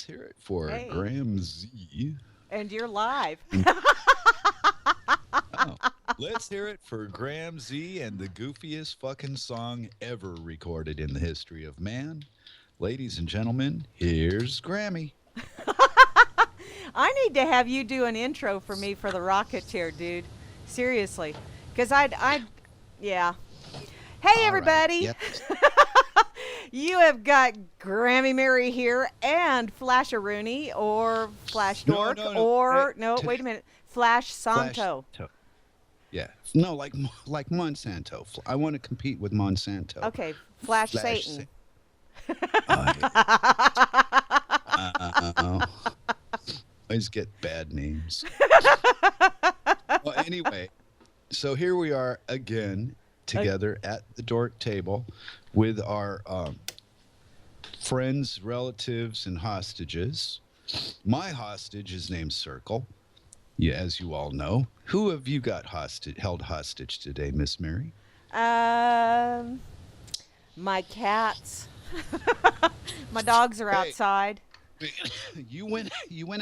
hear it for Hey, Graham Z. and you're live. Oh, let's hear it for Graham Z and the goofiest fucking song ever recorded in the history of man. Ladies and gentlemen, here's Grammy. I need to have you do an intro for me for the Rocketeer, dude. Seriously. Because yeah. Hey, All right. everybody. Yep. You have got Grammy Mary here and Flash Rooney or Flash No, Dork no, no. Hey, or, no, wait a minute, Flash Flash. Santo. Yeah. No, like Monsanto. I want to compete with Monsanto. Okay, Flash Flash. Satan. I always get bad names. Well, anyway, so here we are again together at the Dork Table with our friends, relatives, and hostages. My hostage is named Circle. Yeah, as you all know. Who have you got held hostage today, Miss Mary? Um, my cats. My dogs are Hey, outside. you went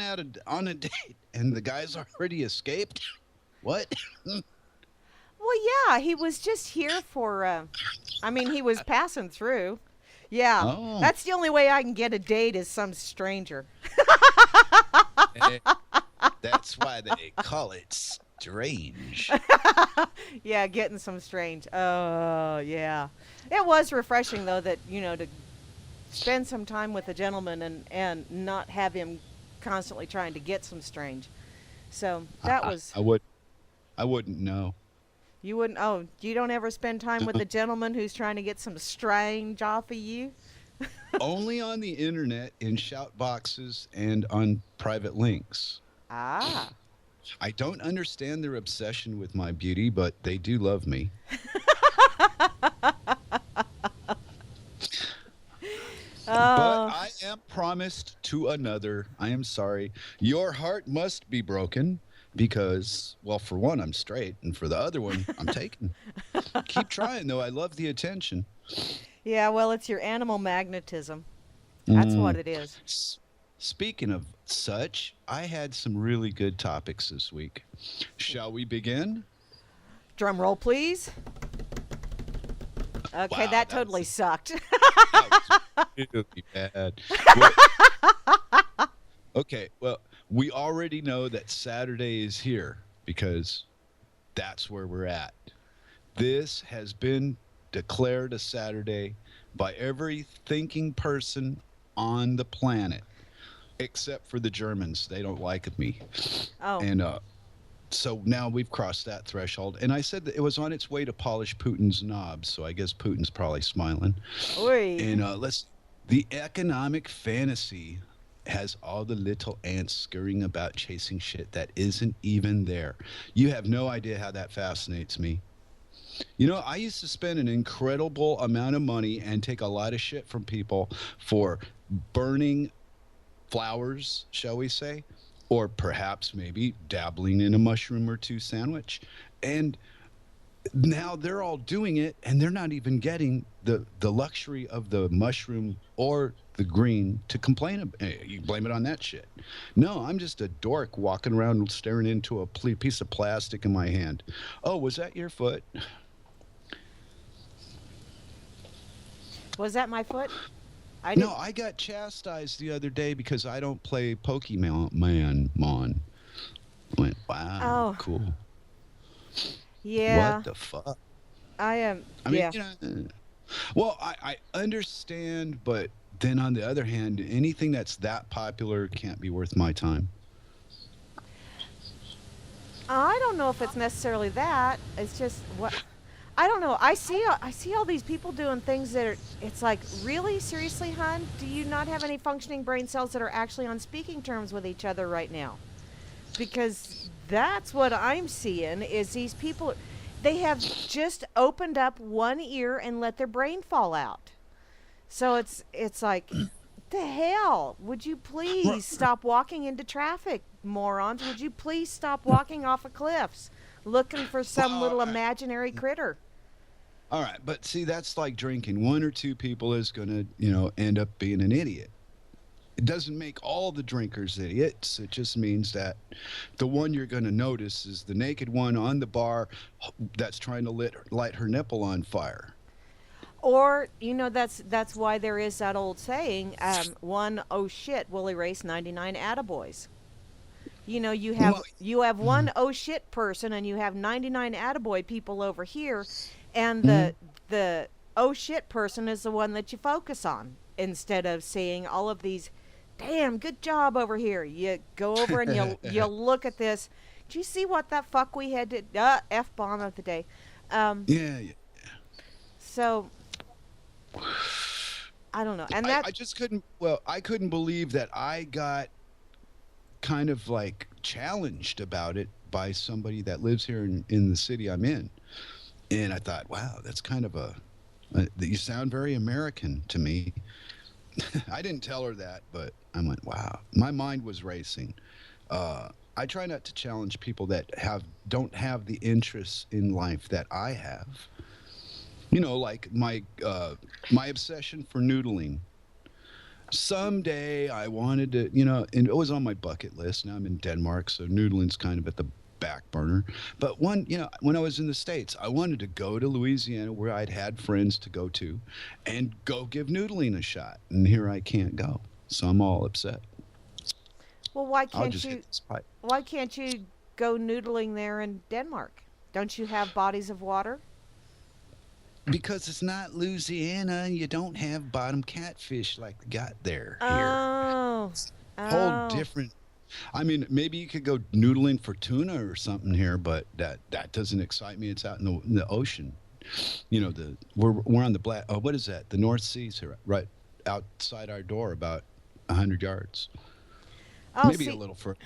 out on a date and the guys already escaped. What? Well, yeah, he was just here for, I mean, he was passing through. Yeah, Oh, that's the only way I can get a date is some stranger. eh, that's why they call it strange. Yeah, getting some strange. Oh, yeah. It was refreshing, though, that, to spend some time with a gentleman and not have him constantly trying to get some strange. So I, that I, was, I would I wouldn't know. you wouldn't, oh, you don't ever spend time with a gentleman who's trying to get some strange off of you? Only on the internet, in shout boxes, and on private links. Ah. I don't understand their obsession with my beauty, but they do love me. But Oh, I am promised to another. I am sorry. Your heart must be broken because, well, for one, I'm straight, and for the other one, I'm taken. Keep trying, though. I love the attention. yeah, well, it's your animal magnetism. That's what Mm. it is. S- Speaking of such, I had some really good topics this week. Shall we begin? Drum roll, please. Okay, Wow, that totally sucked. that was really bad. Well, okay, well, we already know that Saturday is here because that's where we're at. This has been declared a Saturday by every thinking person on the planet, except for the Germans. They don't like me. Oh, And so now we've crossed that threshold. And I said that it was on its way to polish Putin's knobs. So I guess Putin's probably smiling. oi. And the economic fantasy has all the little ants scurrying about chasing shit that isn't even there. You have no idea how that fascinates me. You know, I used to spend an incredible amount of money and take a lot of shit from people for burning flowers, shall we say, or perhaps maybe dabbling in a mushroom or two sandwich. And now they're all doing it and they're not even getting the luxury of the mushroom or the green to complain about. You blame it on that shit. No, I'm just a dork walking around staring into a piece of plastic in my hand. Oh, was that your foot? Was that my foot? I No, didn't. I got chastised the other day because I don't play Pokemon. Man, Mon. I went, wow, Oh, cool. What yeah. the fuck? I am. I mean, Yeah. well, I understand, but then on the other hand, anything that's that popular can't be worth my time. I don't know if it's necessarily that. It's just what I don't know. I see all these people doing things that are. It's like, really, seriously, hon. Do you not have any functioning brain cells that are actually on speaking terms with each other right now? Because that's what I'm seeing is these people. They have just opened up one ear and let their brain fall out. So it's like, the hell? Would you Right. please stop walking into traffic, morons? Would you please stop walking off of cliffs, looking for some Well, little imaginary critter? all right, but see, that's like drinking. One or two people is going to, end up being an idiot. It doesn't make all the drinkers idiots. It just means that the one you're going to notice is the naked one on the bar that's trying to light her nipple on fire. Or, that's why there is that old saying, one oh shit will erase 99 attaboys. You have Well, you have one oh shit person and you have 99 attaboy people over here, and mhm. the oh shit person is the one that you focus on instead of seeing all of these, damn good job over here. You go over and you look at this. Do you see what that fuck we had to f bomb of the day? Um, Yeah, yeah. so I don't know, and that I just couldn't. Well, I couldn't believe that I got kind of like challenged about it by somebody that lives here in the city I'm in. And I thought, wow, that's kind of you sound very American to me. I didn't tell her that, but I went, wow. My mind was racing. I try not to challenge people that don't have the interests in life that I have. Like my obsession for noodling. Someday I wanted to, and it was on my bucket list. Now I'm in Denmark, so noodling's kind of at the back burner. But when I was in the States, I wanted to go to Louisiana where I'd had friends to go to and go give noodling a shot. And here I can't go. So I'm all upset. well, why I'll can't just you hit this pipe. why can't you go noodling there in Denmark? Don't you have bodies of water? Because it's not Louisiana and you don't have bottom catfish like they got there here. Oh, Whole oh. different. I mean, maybe you could go noodling for tuna or something here, but that doesn't excite me. It's out in the ocean. We're on the black. Oh, what is that? The North Sea's here, right outside our door, about 100 yards, Oh, maybe a see, little further.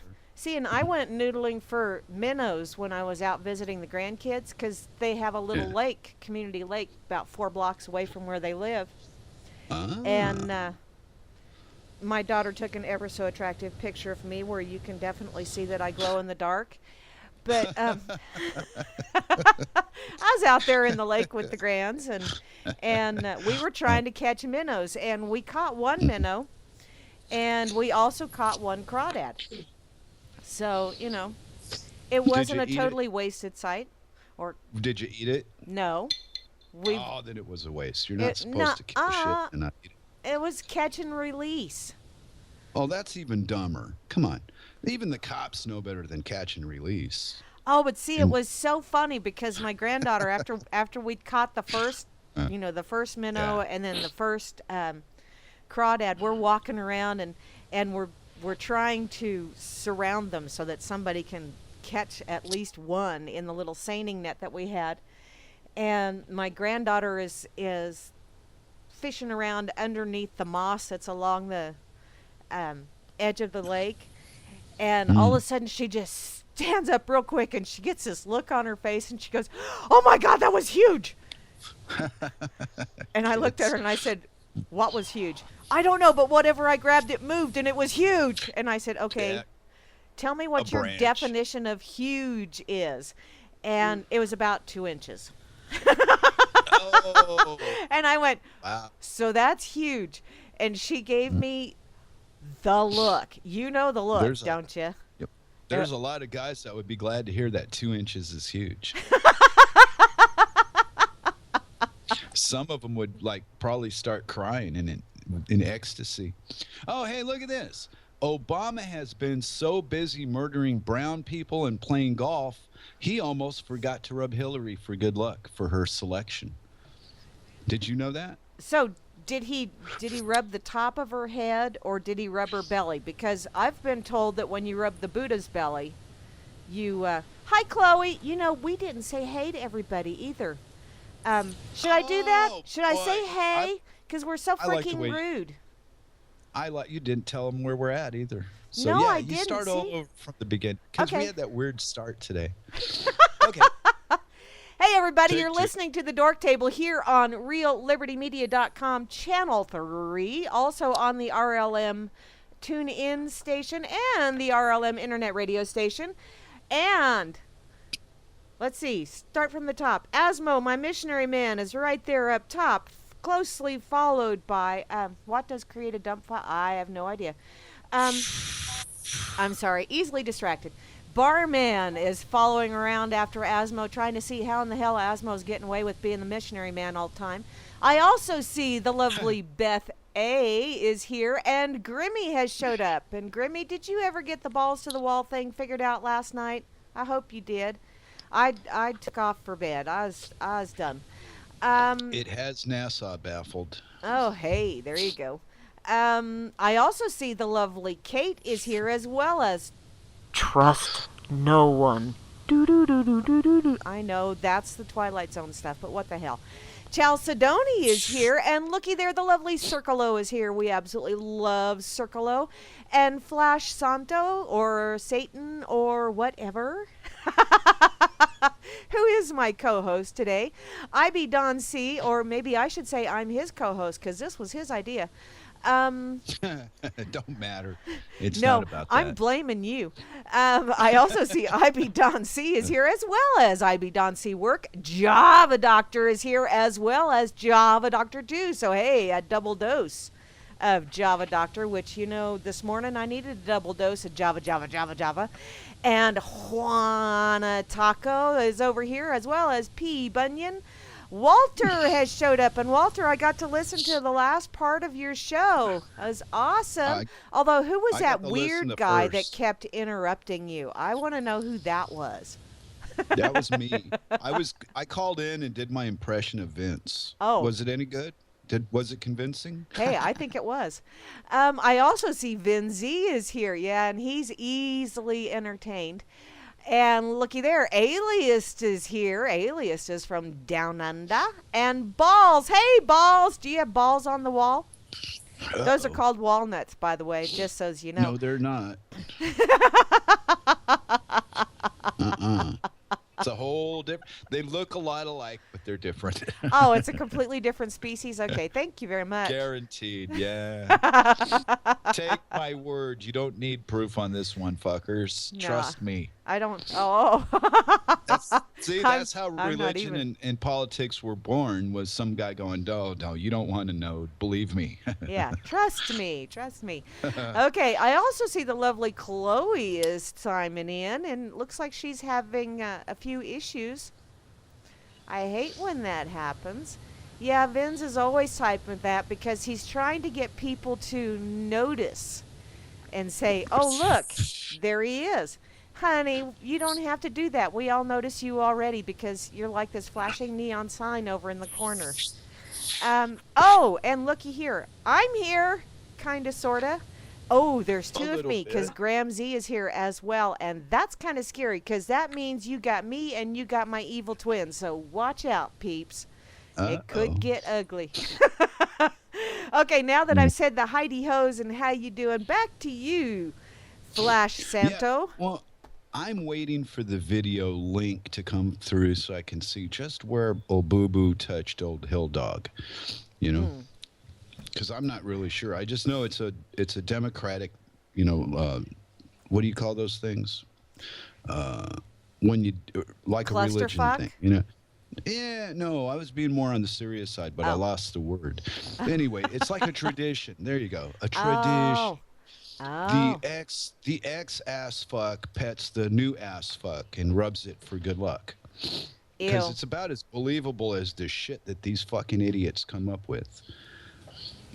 and I went noodling for minnows when I was out visiting the grandkids because they have a little Yeah. lake, community lake, about 4 blocks away from where they live. And Ah. my daughter took an ever so attractive picture of me where you can definitely see that I glow in the dark. But I was out there in the lake with the grands, and we were trying to catch minnows, and we caught one minnow, and we also caught one crawdad. So it Did wasn't you a eat it? totally wasted sight, or Did you eat it? no, we Oh, then it was a waste. You're not it no supposed to kill shit and not eat it. it was catch and release. Oh, that's even dumber. Come on. Even the cops know better than catch and release. Oh, but see, it And was so funny because my granddaughter, after we'd caught the first, uh, the first minnow yeah. and then the first crawdad, we're walking around and we're trying to surround them so that somebody can catch at least one in the little seining net that we had. And my granddaughter is fishing around underneath the moss that's along the edge of the lake, and all of a Mm. sudden she just stands up real quick and she gets this look on her face and she goes, "Oh my God, that was huge!" And I looked at her Kids. and I said, "What was huge?" "I don't know, but whatever I grabbed, it moved and it was huge." And I said, Yeah, "Okay, tell me a what your branch. definition of huge is." And it was about 2 inches. Oh, And I went, wow. "So that's huge." And she gave me the look. You know the look, There's a don't you? Yep. Uh, There's a lot of guys that would be glad to hear that 2 inches is huge. Some of them would like probably start crying in ecstasy. Oh, hey, look at this. Obama has been so busy murdering brown people and playing golf, he almost forgot to rub Hillary for good luck for her selection. Did you know that? So did he rub the top of her head or did he rub her belly? Because I've been told that when you rub the Buddha's belly, you hi Chloe. We didn't say hey to everybody either. Should I do that? Oh Should I boy, say I hey? Because we're so I like the freaking way rude. I like you didn't tell them where we're at either. So No, yeah, I you didn't. start all See? over from the beginning because we Okay. had that weird start today. Okay, Hey, everybody, you're take two. listening to the Dork Table here on RealLibertyMedia.com, Channel 3, also on the RLM Tune In station and the RLM Internet Radio station. And let's see, start from the top. Asmo, my missionary man, is right there up top. closely followed by what does create a dump file? I have no idea. Um, I'm sorry, easily distracted. Barman is following around after Asmo, trying to see how in the hell Asmo's getting away with being the missionary man all the time. I also see the lovely Beth A is here, and Grimmy has showed up. And Grimmy, did you ever get the balls to the wall thing figured out last night? I hope you did. I took off for bed. I was done. Um, It has NASA baffled. oh hey, there you go. I also see the lovely Kate is here as well as Trust no one. Do do do do do do do. I know that's the Twilight Zone stuff, but what the hell? Chalcedony is here, and looky there, the lovely Circolo is here. We absolutely love Circolo. And Flash Santo, or Satan, or whatever, who is my co host today. I be Don C, or maybe I should say I'm his co host, because this was his idea. Um, Don't matter. It's no, not about that. I'm blaming you. I also see IB Don C is here as well as IB Don C work. Java Doctor is here as well as Java Doctor 2. So, hey, a double dose of Java Doctor, which, this morning I needed a double dose of Java. And Juana Taco is over here as well as P. Bunyan. Walter has showed up, and Walter, I got to listen to the last part of your show. It was awesome. Although, who was I that got to listen weird to guy that first. kept interrupting you? I want to know who that was. That was me. I called in and did my impression of Vince. Oh. Was it any good? Was it convincing? Hey, I think it was. I also see Vin Z is here, yeah, and he's easily entertained. And looky there, Alias is here. Alias is from Down Under. And Balls. Hey, Balls. Do you have balls on the wall? Those are Uh-oh. called walnuts, by the way, just so you know. No, they're not. It's a whole different. They look a lot alike, but they're different. Oh, it's a completely different species? Okay, thank you very much. Guaranteed, yeah. Take my word. You don't need proof on this one, fuckers. Nah. Trust me. I don't. Oh. That's how I'm not religion even- and politics were born. Was some guy going, no, you don't want to know. Believe me. Yeah, trust me. Okay, I also see the lovely Chloe is chiming in, and looks like she's having a few issues. I hate when that happens. Yeah, Vince is always typing that because he's trying to get people to notice and say, oh, look, there he is. Honey, you don't have to do that. We all notice you already because you're like this flashing neon sign over in the corner. Oh, and looky here. I'm here, kind of, sort of. Oh, there's two of little me because bit. Graham Z is here as well. And that's kind of scary because that means you got me and you got my evil twin. So watch out, peeps. It Uh-oh. could get ugly. Okay, now that I've said the Heidi Hoes and how you doing, back to you, Flash Santo. Yeah, well, I'm waiting for the video link to come through so I can see just where old Boo Boo touched old Hill Dog. You know, because I'm not really sure. I just know it's a democratic. What do you call those things? When you like a religion Clusterfuck? thing, you know. Yeah, no, I was being more on the serious side, but I Oh. lost the word. Anyway, it's like a tradition. There you go, a tradition. Oh. Oh. The ex ass fuck pets the new ass fuck and rubs it for good luck. Because Ew. it's about as believable as the shit that these fucking idiots come up with.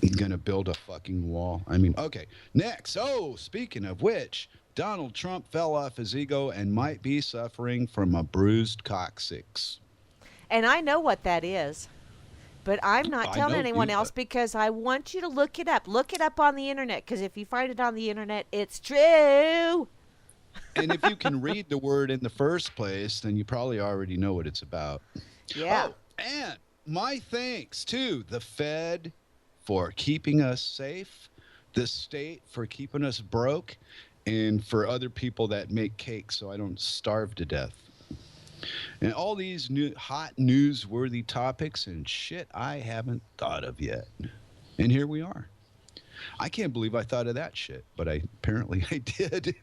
He's gonna build a fucking wall. I mean, okay. Next. Oh, speaking of which, Donald Trump fell off his ego and might be suffering from a bruised coccyx. And I know what that is. But I'm not I telling know anyone you, else but- because I want you to look it up. Look it up on the internet because if you find it on the internet, it's true. And if you can read the word in the first place, then you probably already know what it's about. Yeah. Oh, and my thanks to the Fed for keeping us safe, the state for keeping us broke, and for other people that make cake so I don't starve to death. And all these new hot newsworthy topics and shit I haven't thought of yet. And here we are. I can't believe I thought of that shit, but apparently I did.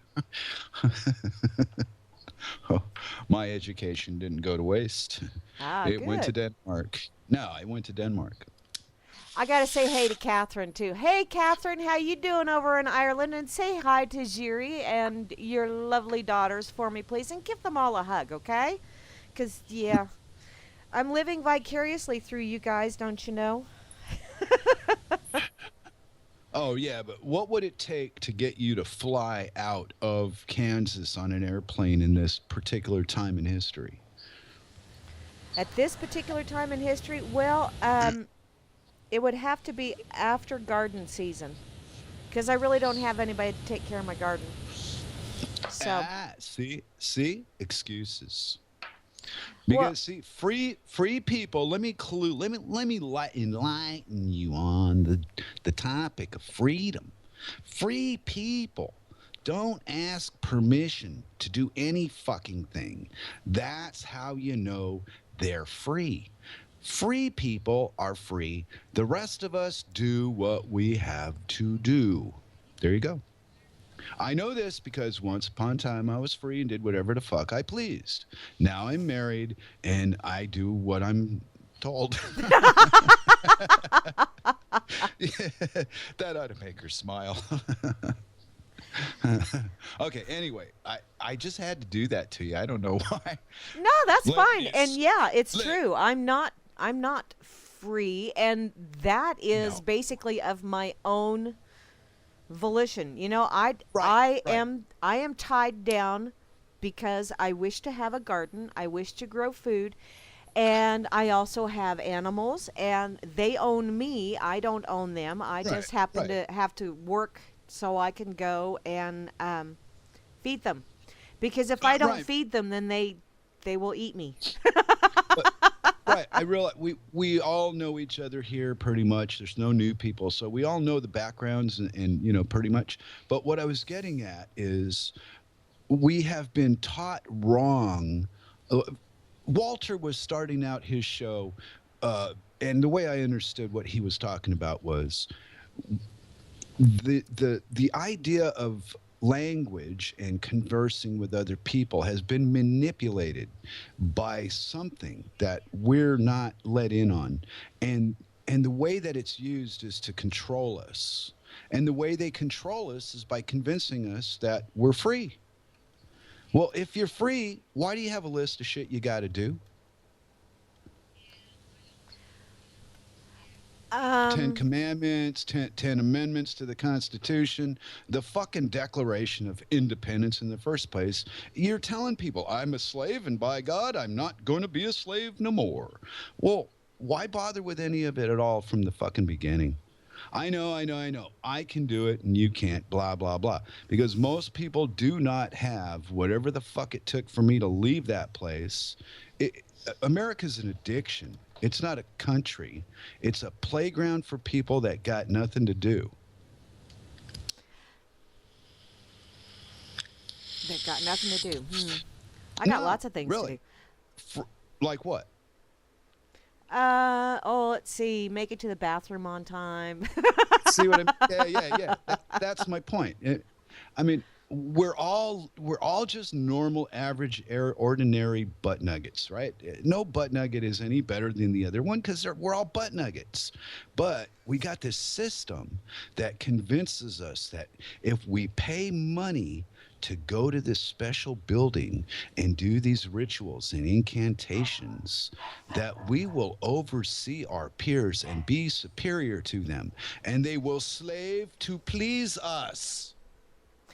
Oh, my education didn't go to waste. Ah, It went to good. Denmark. No, I went to Denmark. I gotta say hey to Catherine too. Hey Catherine, how you doing over in Ireland? And say hi to Jiri and your lovely daughters for me, please, and give them all a hug, okay? Cause yeah, I'm living vicariously through you guys, don't you know? Oh yeah, but what would it take to get you to fly out of Kansas on an airplane in this particular time in history? At this particular time in history, well, it would have to be after garden season, because I really don't have anybody to take care of my garden. So, See, excuses. well, Because see, free people. Let me enlighten you on the topic of freedom. Free people don't ask permission to do any fucking thing. That's how you know they're free. Free people are free. The rest of us do what we have to do. There you go. I know this because once upon a time I was free and did whatever the fuck I pleased. Now I'm married and I do what I'm told. That ought to make her smile. Okay, anyway, I just had to do that to you. I don't know why. no, that's Let fine. me And yeah, it's let- true. I'm not free, and that is No. basically of my own volition. You know, I Right, I am tied down because I wish to have a garden. I wish to grow food. And I also have animals, and they own me. I don't own them. I Right, just happen right. to have to work so I can go and feed them. Because if I don't Right. feed them, then they will eat me. Right. I realize we all know each other here pretty much. There's no new people, so we all know the backgrounds and pretty much. But what I was getting at is we have been taught wrong. Uh, Walter was starting out his show, and the way I understood what he was talking about was the idea of language and conversing with other people has been manipulated by something that we're not let in on, and the way that it's used is to control us, and the way they control us is by convincing us that we're free. Well, if you're free, why do you have a list of shit you got to do? 10 Um, commandments, 10 amendments to the Constitution, the fucking Declaration of Independence in the first place. You're telling people, I'm a slave, and by God, I'm not going to be a slave no more. Well, why bother with any of it at all from the fucking beginning? I know. I can do it and you can't, blah, blah, blah. Because most people do not have whatever the fuck it took for me to leave that place. America's an addiction. It's not a country. It's a playground for people that got nothing to do. they've got nothing to do. I got No, lots of things really. to Like what? do. Let's see. Make it to the bathroom on time. See what I mean? Yeah. That's my point. I mean, we're all just normal, average, ordinary butt nuggets, right? No butt nugget is any better than the other one because we're all butt nuggets. But we got this system that convinces us that if we pay money to go to this special building and do these rituals and incantations, that we will oversee our peers and be superior to them, and they will slave to please us.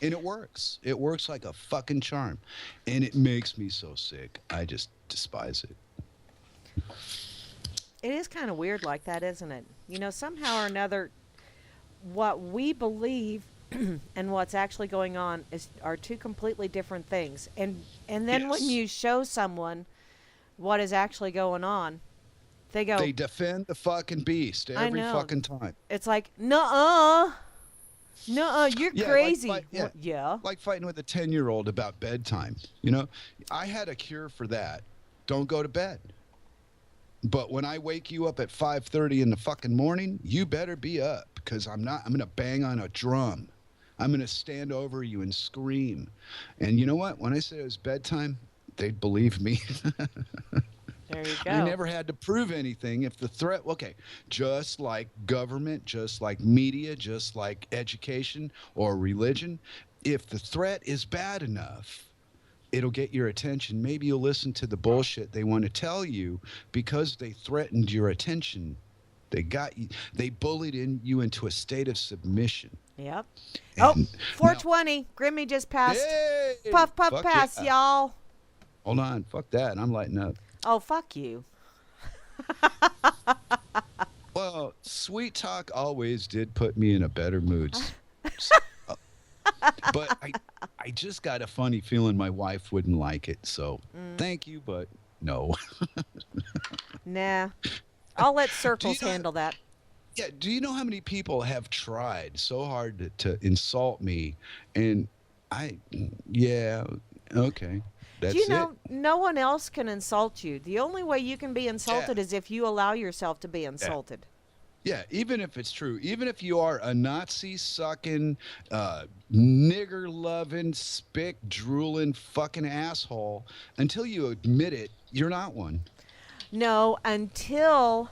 And it works. It works like a fucking charm. And it makes me so sick. I just despise it. It is kind of weird like that, isn't it? You know, somehow or another, what we believe and what's actually going on are two completely different things. And then when Yes. you show someone what is actually going on, they go, They defend the fucking beast I every know. fucking time. it's like, nuh-uh. Nuh-uh, you're Yeah, crazy. yeah. Yeah. Like fighting with a 10-year-old about bedtime. You know, I had a cure for that. Don't go to bed. But when I wake you up at 5:30 in the fucking morning, you better be up because I'm going to bang on a drum. I'm going to stand over you and scream. And you know what? When I said it was bedtime, they'd believe me. There you I go. never had to prove anything. If the threat, okay, just like government, just like media, just like education or religion, if the threat is bad enough, it'll get your attention. Maybe you'll listen to the bullshit they want to tell you because they threatened your attention. They got you, they bullied you into a state of submission. Yep. Oh, And now, 420. Grimmy just passed. hey, Puff, puff, fuck pass, yeah. y'all. Hold on, fuck that. I'm lighting up. Oh, fuck you. Well, sweet talk always did put me in a better mood. Uh, but I just got a funny feeling my wife wouldn't like it. So thank you, but no. Nah. I'll let Do you circles know, handle that. yeah, do you know how many people have tried so hard to insult me? And yeah, okay. Do That's you it. know, no one else can insult you. The only way you can be insulted Yeah. is if you allow yourself to be insulted. Yeah, even if it's true, even if you are a Nazi sucking, nigger loving, spick drooling fucking asshole, until you admit it, you're not one. No, until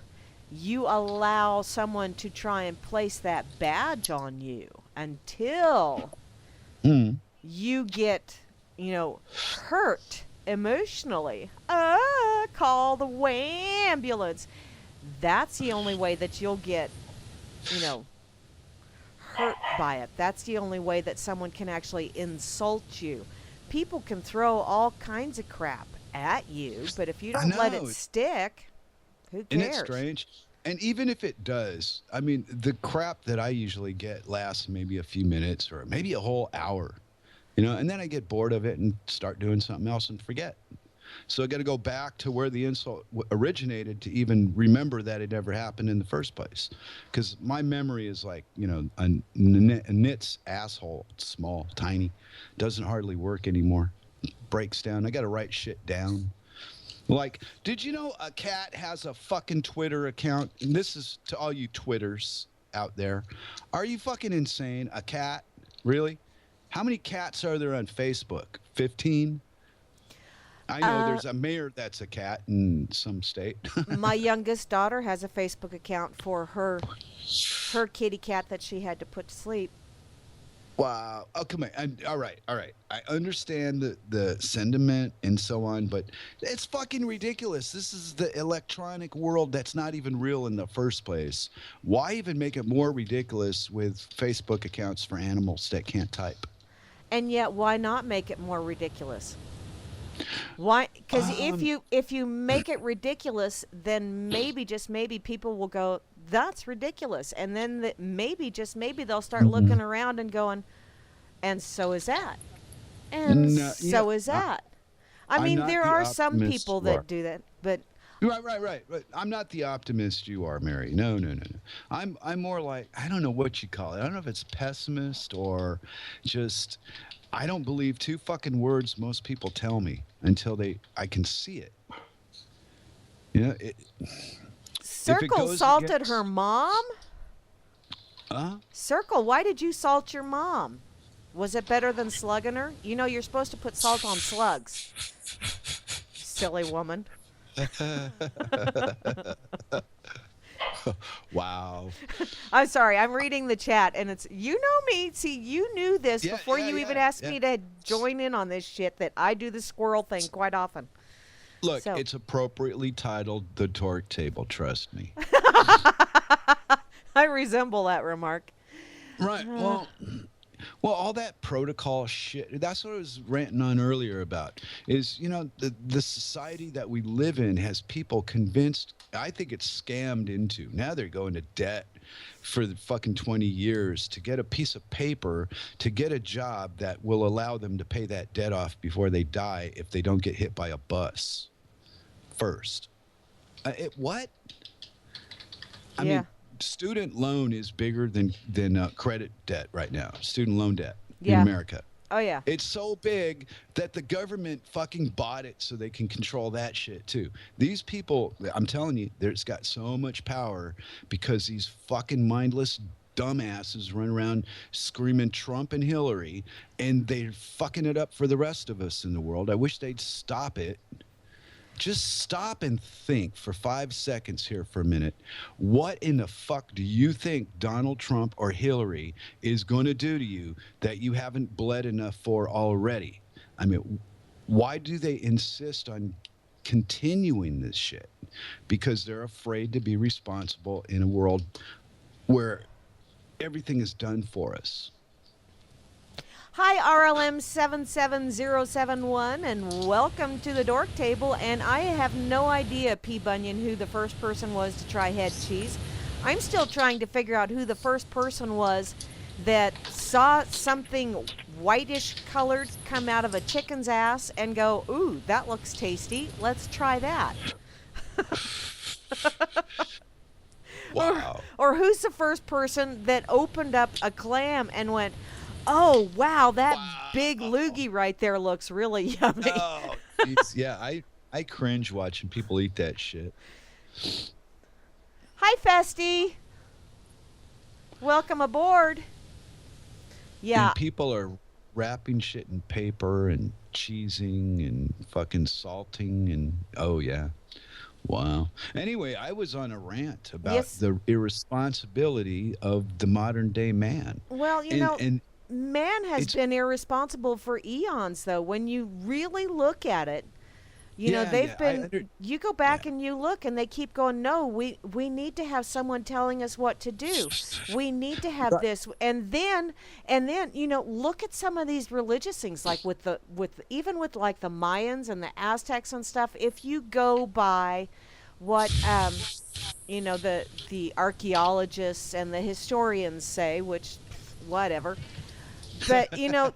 you allow someone to try and place that badge on you. Until Mm. you get, hurt emotionally. Call the ambulance. That's the only way that you'll get, you know, hurt by it. That's the only way that someone can actually insult you. People can throw all kinds of crap at you, but if you I don't let it know. stick, who Isn't cares? it strange? And even if it does, I mean, the crap that I usually get lasts maybe a few minutes or maybe a whole hour, and then I get bored of it and start doing something else and forget. So I got to go back to where the insult originated to even remember that it ever happened in the first place. Because my memory is like, a nit's asshole. It's small, tiny, doesn't hardly work anymore. Breaks down. I got to write shit down. Like, did you know a cat has a fucking Twitter account? And this is to all you Twitters out there. Are you fucking insane? A cat? Really? How many cats are there on Facebook? 15? I know there's a mayor that's a cat in some state. My youngest daughter has a Facebook account for her kitty cat that she had to put to sleep. Wow. Oh, come on. All right. I understand the sentiment and so on, but it's fucking ridiculous. This is the electronic world that's not even real in the first place. Why even make it more ridiculous with Facebook accounts for animals that can't type? And yet, why not make it more ridiculous? Why? Because if you make it ridiculous, then maybe, just maybe, people will go, that's ridiculous, and then maybe, just maybe, they'll start looking around and going, and so is that, and No, so is that. I I'm mean, not there the are some optimist people you are. that do that, but Right. I'm not the optimist you are, Mary. No. I'm more like, I don't know what you call it. I don't know if it's pessimist or just, I don't believe two fucking words most people tell me until I can see it. It Circle goes salted against- her mom. Huh? Circle, why did you salt your mom? Was it better than slugging her? You know you're supposed to put salt on slugs. Silly woman. Wow. I'm sorry, I'm reading the chat, and it's, you know me. See, you knew this Yeah, before yeah, you even yeah, asked me to join in on this shit, that I do the squirrel thing quite often. Look, So- it's appropriately titled The Dork Table, trust me. I resemble that remark. Right. Well, all that protocol shit, that's what I was ranting on earlier about, is, the society that we live in has people convinced, I think it's scammed into. Now they're going to debt for the fucking 20 years to get a piece of paper, to get a job that will allow them to pay that debt off before they die if they don't get hit by a bus first. What? I Yeah. mean, student loan is bigger than credit debt right now. Student loan debt Yeah. in America. Oh, yeah. It's so big that the government fucking bought it so they can control that shit too. These people, I'm telling you, it's got so much power because these fucking mindless dumbasses run around screaming Trump and Hillary, and they're fucking it up for the rest of us in the world. I wish they'd stop it. just stop and think for 5 seconds here for a minute. What in the fuck do you think Donald Trump or Hillary is going to do to you that you haven't bled enough for already? I mean, why do they insist on continuing this shit? Because they're afraid to be responsible in a world where everything is done for us. Hi, RLM 77071, and welcome to the Dork Table. And I have no idea, P. Bunyan, who the first person was to try head cheese. I'm still trying to figure out who the first person was that saw something whitish colored come out of a chicken's ass and go, ooh, that looks tasty. Let's try that. Wow. Or who's the first person that opened up a clam and went, oh, wow, that big loogie right there looks really yummy. Oh, yeah, I cringe watching people eat that shit. Hi, Festy. Welcome aboard. Yeah. And people are wrapping shit in paper and cheesing and fucking salting and oh yeah. Wow. Anyway, I was on a rant about the irresponsibility of the modern day man. Well, you know, man has been irresponsible for eons, though. When you really look at it, you know, they've been. You go back and you look, and they keep going. No, we need to have someone telling us what to do. We need to have this, and then you know, look at some of these religious things, like even with like the Mayans and the Aztecs and stuff. If you go by what you know, the archaeologists and the historians say, which whatever. But you know,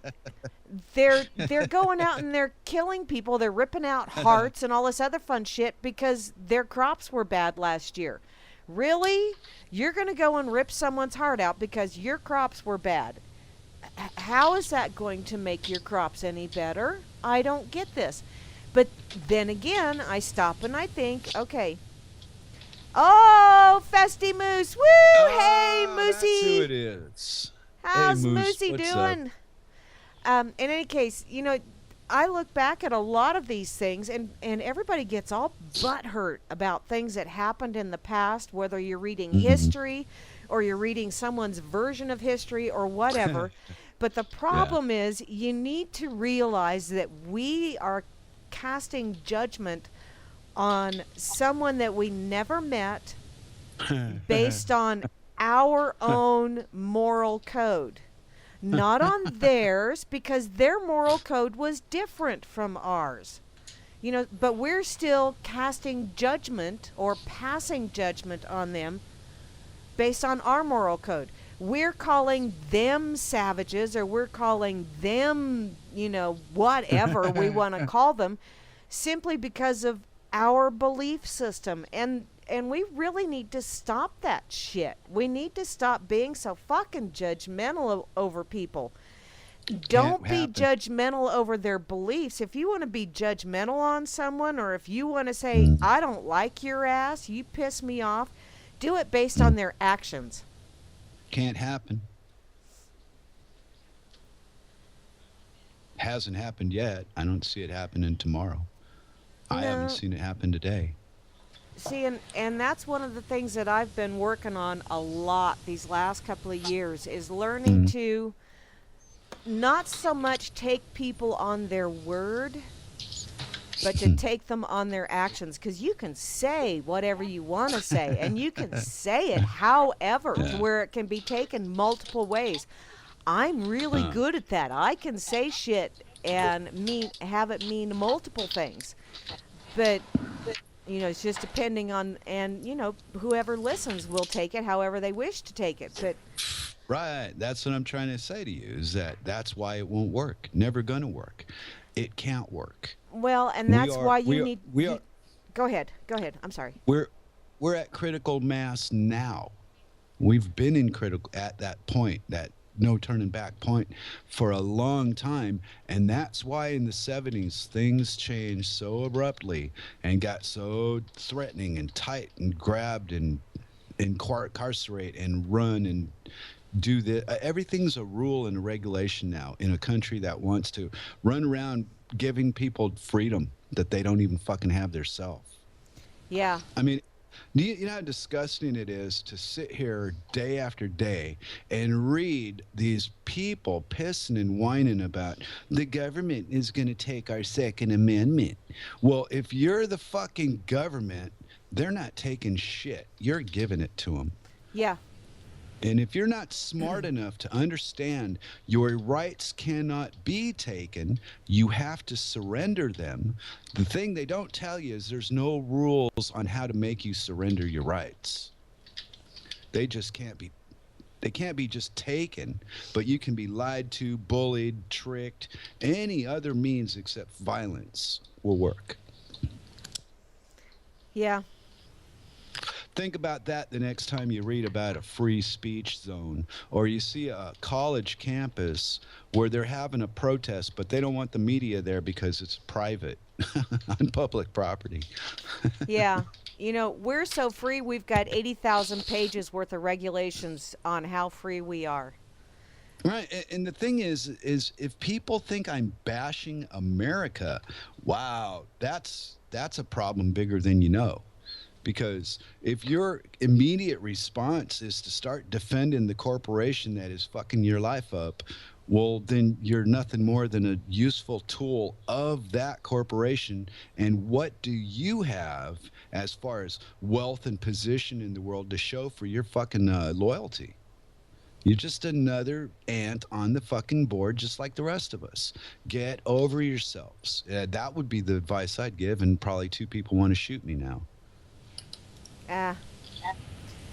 they're going out and they're killing people. They're ripping out hearts and all this other fun shit because their crops were bad last year. Really? You're going to go and rip someone's heart out because your crops were bad. How is that going to make your crops any better? I don't get this. But then again, I stop and I think, okay. Oh, Festy Moose. Woo! Hey, Moosey. That's who it is. How's hey, Moose, Moosey doing? In any case, you know, I look back at a lot of these things, and everybody gets all butthurt about things that happened in the past, whether you're reading history or you're reading someone's version of history or whatever. But the problem is you need to realize that we are casting judgment on someone that we never met based on our own moral code, not on theirs, because their moral code was different from ours. You know, but we're still casting judgment or passing judgment on them based on our moral code. We're calling them savages, or we're calling them, you know, whatever we want to call them, simply because of our belief system. And we really need to stop that shit. We need to stop being so fucking judgmental over people. Don't be judgmental over their beliefs. If you want to be judgmental on someone, or if you want to say, I don't like your ass, you piss me off, do it based on their actions. Can't happen. Hasn't happened yet. I don't see it happening tomorrow. I haven't seen it happen today. See, and that's one of the things that I've been working on a lot these last couple of years, is learning to not so much take people on their word, but to take them on their actions. Because you can say whatever you want to say, and you can say it however, to where it can be taken multiple ways. I'm really good at that. I can say shit and have it mean multiple things. But you know, it's just depending on, and you know, whoever listens will take it however they wish to take it. But right, that's what I'm trying to say to you, is that's why it won't work. Never gonna work. It can't work. Well, and that's why you need. Go ahead. I'm sorry. We're at critical mass now. We've been in at that point, that no turning back point, for a long time, and that's why in the 70s things changed so abruptly and got so threatening and tight and grabbed and incarcerate and run and do this. Everything's a rule and a regulation now in a country that wants to run around giving people freedom that they don't even fucking have their self. Yeah. I mean, you know how disgusting it is to sit here day after day and read these people pissing and whining about the government is going to take our Second Amendment. Well, if you're the fucking government, they're not taking shit. You're giving it to them. Yeah. And if you're not smart enough to understand your rights cannot be taken, you have to surrender them. The thing they don't tell you is there's no rules on how to make you surrender your rights. They just can't be they can't be just taken, but you can be lied to, bullied, tricked. Any other means except violence will work. Yeah. Think about that the next time you read about a free speech zone or you see a college campus where they're having a protest, but they don't want the media there because it's private on public property. Yeah. You know, we're so free, we've got 80,000 pages worth of regulations on how free we are. Right, and the thing is if people think I'm bashing America, wow, that's a problem bigger than you know. Because if your immediate response is to start defending the corporation that is fucking your life up, well, then you're nothing more than a useful tool of that corporation. And what do you have as far as wealth and position in the world to show for your fucking loyalty? You're just another ant on the fucking board, just like the rest of us. Get over yourselves. That would be the advice I'd give, and probably two people want to shoot me now. Ah.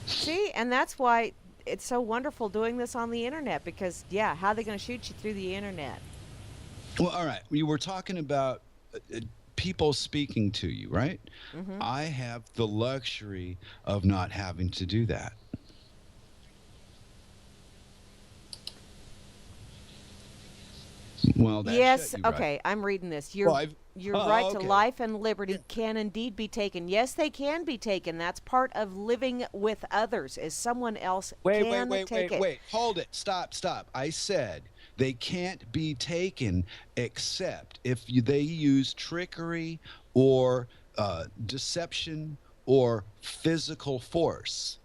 See, and that's why it's so wonderful doing this on the internet because, yeah, how are they going to shoot you through the internet? Well, all right. We were talking about people speaking to you, right? Hmm. I have the luxury of not having to do that. Well, that Yes, shut you right. okay, I'm reading this. Well, I've, Your oh, right to okay. life and liberty can indeed be taken. Yes, they can be taken. That's part of living with others, is someone else can take it. Wait. Hold it. Stop. I said they can't be taken except if they use trickery or deception or physical force.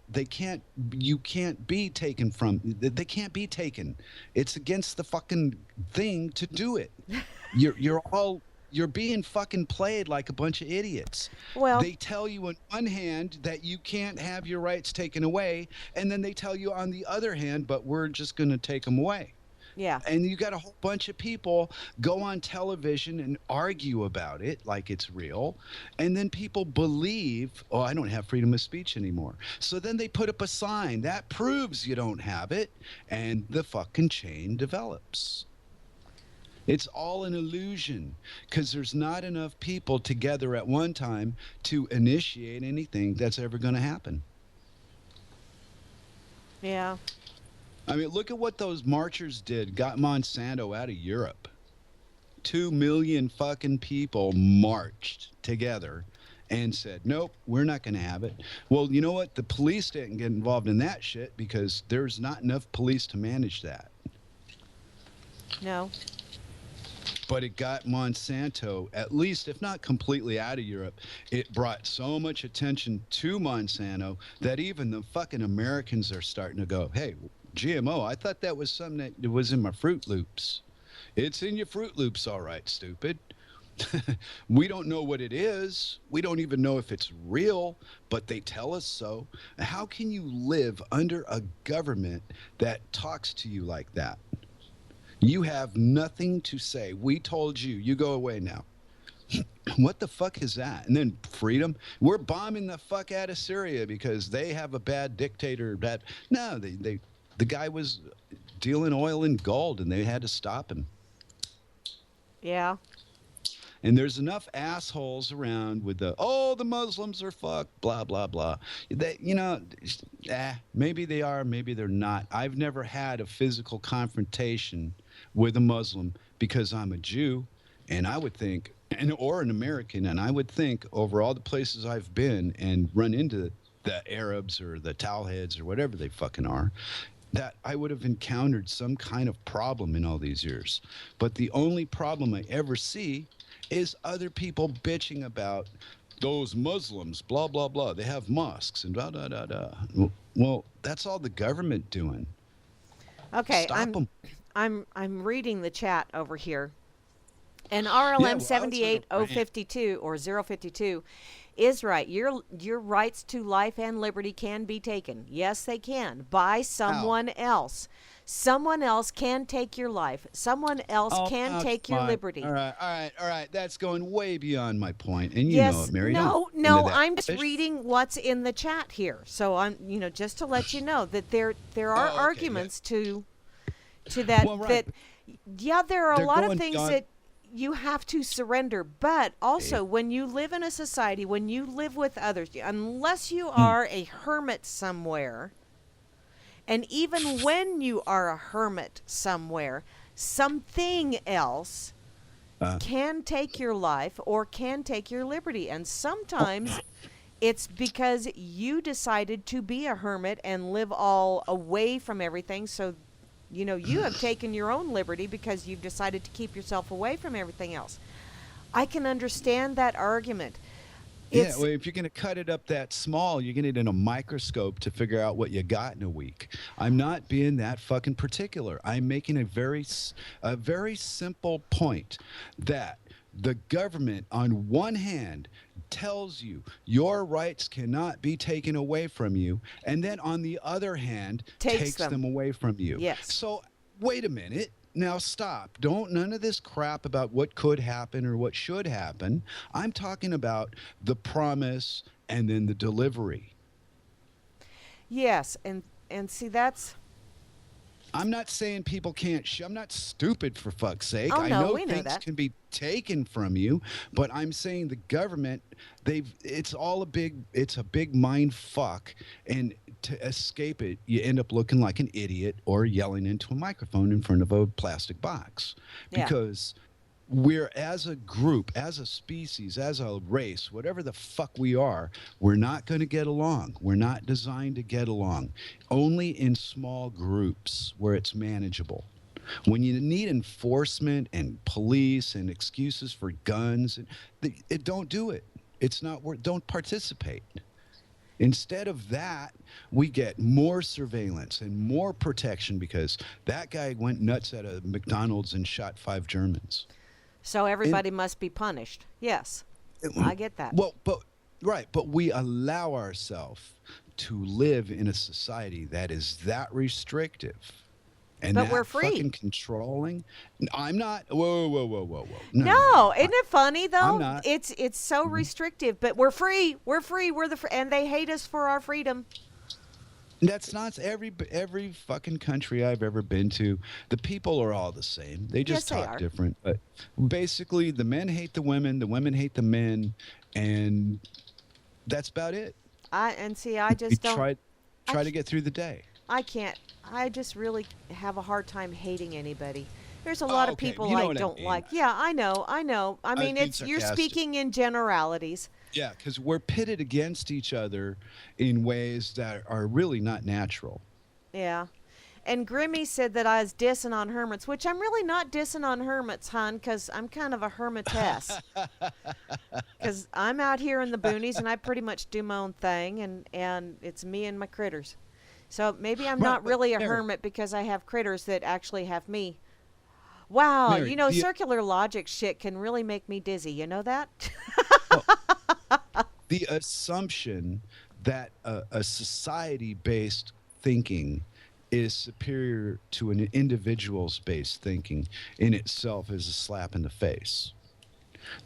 You can't be taken from, they can't be taken. It's against the fucking thing to do it. You're being fucking played like a bunch of idiots. Well, They tell you on one hand that you can't have your rights taken away, and then they tell you on the other hand, but we're just going to take them away. yeah. And you got a whole bunch of people go on television and argue about it like it's real. And then people believe, oh, I don't have freedom of speech anymore. So then they put up a sign that proves you don't have it. And the fucking chain develops. It's all an illusion because there's not enough people together at one time to initiate anything that's ever going to happen. Yeah. I mean, look at what those marchers did. Got Monsanto out of Europe. 2 million fucking people marched together and said, nope, we're not going to have it. Well, you know what? The police didn't get involved in that shit because there's not enough police to manage that. No. But it got Monsanto, at least, if not completely out of Europe, it brought so much attention to Monsanto that even the fucking Americans are starting to go, hey, GMO, I thought that was something that was in my Fruit Loops. It's in your Fruit Loops, all right, stupid. We don't know what it is. We don't even know if it's real, but they tell us so. How can you live under a government that talks to you like that? You have nothing to say. We told you, you go away now. What the fuck is that? And then freedom? We're bombing the fuck out of Syria because they have a bad dictator. No, the guy was dealing oil and gold and they had to stop him. Yeah. And there's enough assholes around with the Muslims are fucked, blah, blah, blah. Maybe they are, maybe they're not. I've never had a physical confrontation with a Muslim because I'm a Jew, and I would think, or an American, and I would think over all the places I've been and run into the Arabs or the Towelheads or whatever they fucking are, that I would have encountered some kind of problem in all these years. But the only problem I ever see is other people bitching about those Muslims, blah, blah, blah. They have mosques and blah, blah, blah, blah. Well, that's all the government doing. Okay, Stop them. I'm reading the chat over here. And Yeah, RLM well, I was gonna rant. 78052 or 052 is right. Your rights to life and liberty can be taken. Yes, they can by someone else. Someone else can take your life. Someone else Oh, can take your come on. liberty. All right, all right, all right. That's going way beyond my point, and you know Yes, it, Mary. no, Don't get into no. that I'm just rubbish. reading what's in the chat here. So I'm, just to let you know that there are Oh, okay, yeah. arguments to that Well, right. yeah, there are a They're lot of going things beyond- that you have to surrender, but also when you live in a society, when you live with others, unless you are a hermit somewhere, and even when you are a hermit somewhere, something else can take your life or can take your liberty. And sometimes it's because you decided to be a hermit and live all away from everything. So, you have taken your own liberty because you've decided to keep yourself away from everything else. I can understand that argument. Yeah, well, if you're going to cut it up that small, you're going to need a microscope to figure out what you got in a week. I'm not being that fucking particular. I'm making a very simple point that the government, on one hand, tells you your rights cannot be taken away from you, and then on the other hand, takes them away from you. Yes. So, wait a minute. Now stop. Don't none of this crap about what could happen or what should happen. I'm talking about the promise and then the delivery. Yes, and see that's I'm not saying people can't I'm not stupid, for fuck's sake. Oh, I no, know we know things that. can be taken from you, but I'm saying the government, it's a big mind fuck, and to escape it, you end up looking like an idiot or yelling into a microphone in front of a plastic box. Yeah. Because we're, as a group, as a species, as a race, whatever the fuck we are, we're not going to get along. We're not designed to get along. Only in small groups where it's manageable. When you need enforcement and police and excuses for guns, don't do it. It's not worth. Don't participate. Instead of that, we get more surveillance and more protection because that guy went nuts at a McDonald's and shot 5 Germans. so everybody must be punished. Yes. I get that. Well, but we allow ourselves to live in a society that is that restrictive. And But that we're free. fucking controlling. I'm not. Whoa, whoa, whoa, whoa, whoa. No, isn't it funny though? I'm not. It's so restrictive, but we're free. We're free. And they hate us for our freedom. That's not every fucking country I've ever been to. The people are all the same. They just Yes, they talk are. different. But basically, the men hate the women hate the men, and that's about it. I We just don't. try to get through the day. I can't. I just really have a hard time hating anybody. There's a lot of okay. people You know I what I don't mean. like. Yeah, I know. I mean, being you're sarcastic. speaking in generalities. Yeah, because we're pitted against each other in ways that are really not natural. Yeah. And Grimmy said that I was dissing on hermits, which I'm really not dissing on hermits, hon, because I'm kind of a hermitess. Because I'm out here in the boonies and I pretty much do my own thing, and it's me and my critters. So maybe I'm Right, not but really a Mary- hermit because I have critters that actually have me. Wow, Mary, do you- circular logic shit can really make me dizzy. You know that? The assumption that a society-based thinking is superior to an individual's-based thinking in itself is a slap in the face.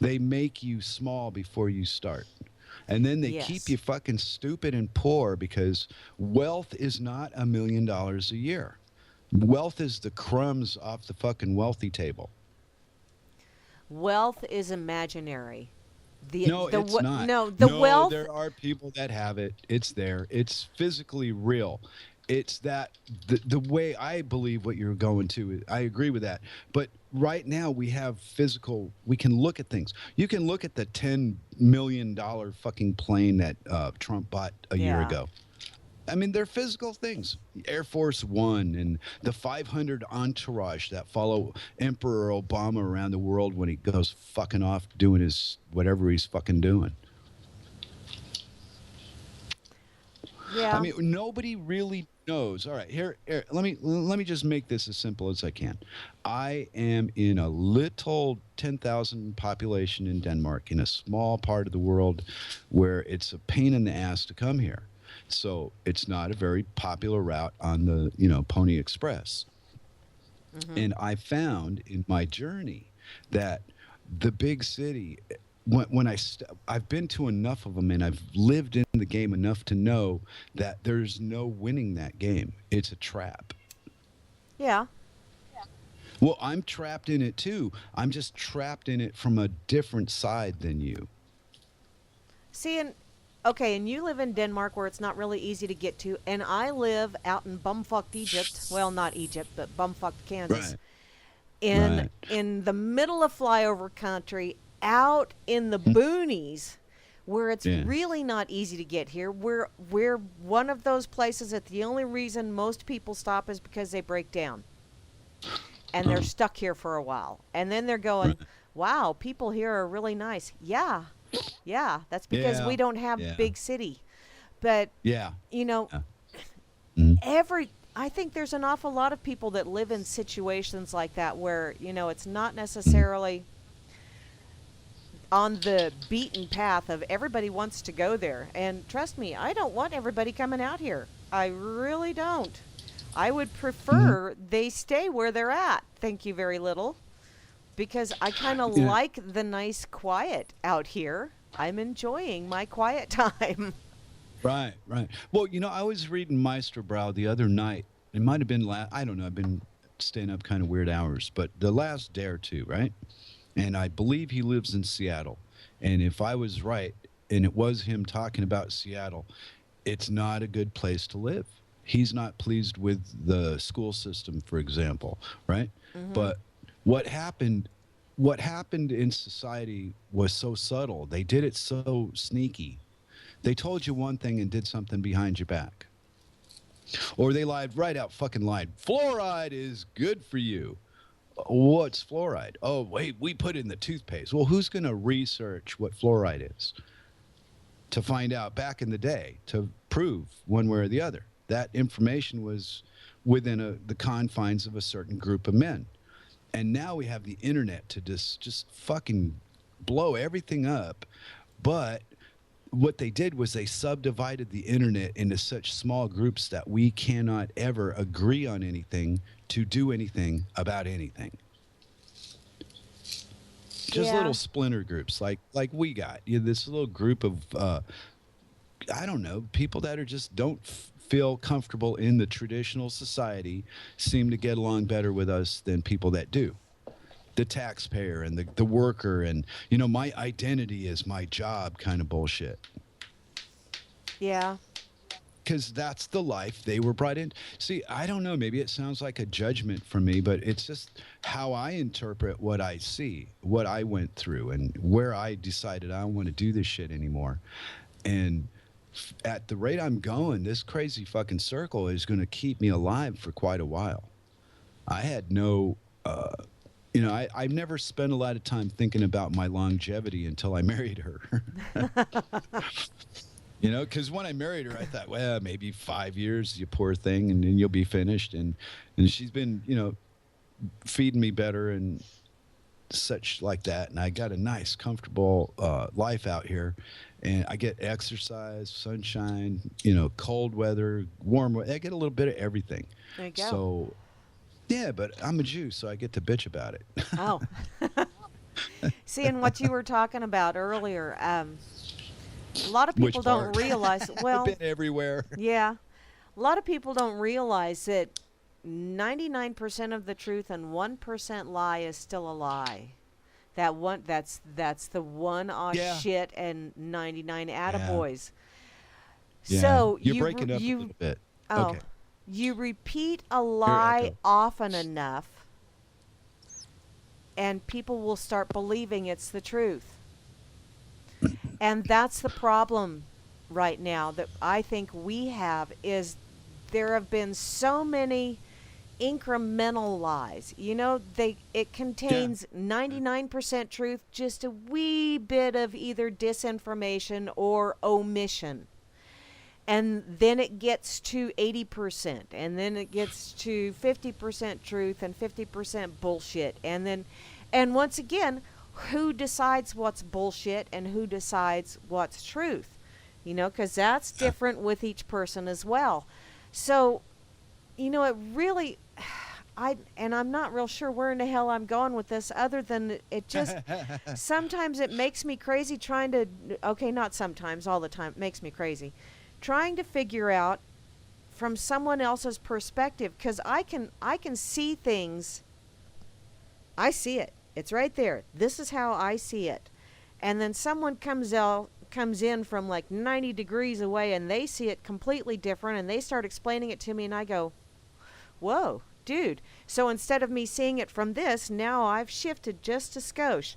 They make you small before you start. And then they Yes. keep you fucking stupid and poor because wealth is not $1 million a year. Wealth is the crumbs off the fucking wealthy table. Wealth is imaginary. No, it's not. No, the wealth. There are people that have it. It's there. It's physically real. It's that the way I believe what you're going to. I agree with that. But right now we have physical. We can look at things. You can look at the $10 million fucking plane that Trump bought a year Yeah. ago. I mean, they're physical things. Air Force One and the 500 entourage that follow Emperor Obama around the world when he goes fucking off doing his whatever he's fucking doing. I Yeah. mean, nobody really knows. All right, here, let me just make this as simple as I can. I am in a little 10,000 population in Denmark, in a small part of the world where it's a pain in the ass to come here. So it's not a very popular route on the, Pony Express. Mhm. And I found in my journey that the big city, I've been to enough of them and I've lived in the game enough to know that there's no winning that game. It's a trap. Yeah. Well, I'm trapped in it too. I'm just trapped in it from a different side than you. See, and okay, and you live in Denmark where it's not really easy to get to, and I live out in bumfucked Egypt. Well, not Egypt, but bumfucked Kansas. Right. In Right. in the middle of flyover country, out in the boonies, where it's Yeah. really not easy to get here. We're one of those places that the only reason most people stop is because they break down and they're Oh, stuck here for a while. And then they're going, right. "Wow, people here are really nice." Yeah. Yeah, that's because we Yeah. don't have Yeah. big city. But, Yeah. you know, Yeah. Mhm. every I think there's an awful lot of people that live in situations like that where, it's not Mhm. necessarily on the beaten path of everybody wants to go there. And trust me, I don't want everybody coming out here. I really don't. I would Mhm. prefer they stay where they're at. Thank you very little. Because I kind of Yeah. like the nice quiet out here. I'm enjoying my quiet time. Right, right. Well, I was reading Meisterbrow the other night. It might have been I don't know. I've been staying up kind of weird hours, but the last day or two, right? And I believe he lives in Seattle. And if I was right, and it was him talking about Seattle, it's not a good place to live. He's not pleased with the school system, for example, right? Hmm. But what happened what happened in society was so subtle. They did it so sneaky. They told you one thing and did something behind your back. Or they lied right out fucking lied. Fluoride is good for you. What's fluoride? Oh, wait, we put it in the toothpaste. Well, who's going to research what fluoride is to find out back in the day to prove one way or the other? That information was within the confines of a certain group of men. And now we have the internet to just fucking blow everything up. But what they did was they subdivided the internet into such small groups that we cannot ever agree on anything to do anything about anything. Just Yeah. little splinter groups like we got. This little group of I don't know, people that are just don't feel comfortable in the traditional society seem to get along better with us than people that do. The taxpayer and the worker and my identity is my job kind of bullshit. Yeah. Because that's the life they were brought in. See, I don't know. Maybe it sounds like a judgment from me, but it's just how I interpret what I see, what I went through, and where I decided I don't want to do this shit anymore. And at the rate I'm going, this crazy fucking circle is going to keep me alive for quite a while. I had no. I've never spent a lot of time thinking about my longevity until I married her. Because when I married her, I thought, well, maybe 5 years, you poor thing, and then you'll be finished. And she's been, feeding me better and such like that. And I got a nice, comfortable life out here. And I get exercise, sunshine, cold weather, warm weather. I get a little bit of everything. There you go. So, yeah, but I'm a Jew, so I get to bitch about it. Oh. Seeing what you were talking about earlier, a lot of people Which don't part? realize, I've well, been everywhere. yeah, a lot of people don't realize that 99% of the truth and 1% lie is still a lie. That's the one aw Yeah. shit and 99 Yeah. attaboys. Yeah. So You're breaking up a you little bit. oh, Okay. you repeat a Your lie echo. often enough and people will start believing it's the truth. And that's the problem. right now that I think we have is there have been so many incremental lies. You know, it Yeah. contains 99% truth, just a wee bit of either disinformation or omission. And then it gets to 80%, and then it gets to 50% truth and 50% bullshit. And once again, who decides what's bullshit and who decides what's truth? You know, because that's different with each person as well. So, you know, it really, I'm not real sure where in the hell I'm going with this, other than it just sometimes it makes me crazy trying to. Okay, not sometimes, all the time. It makes me crazy trying to figure out from someone else's perspective, because I can see things. I see it. It's right there. This is how I see it. And then someone comes in from like 90 degrees away and they see it completely different and they start explaining it to me and I go, "Whoa, dude." So instead of me seeing it from this, now I've shifted just a skosh.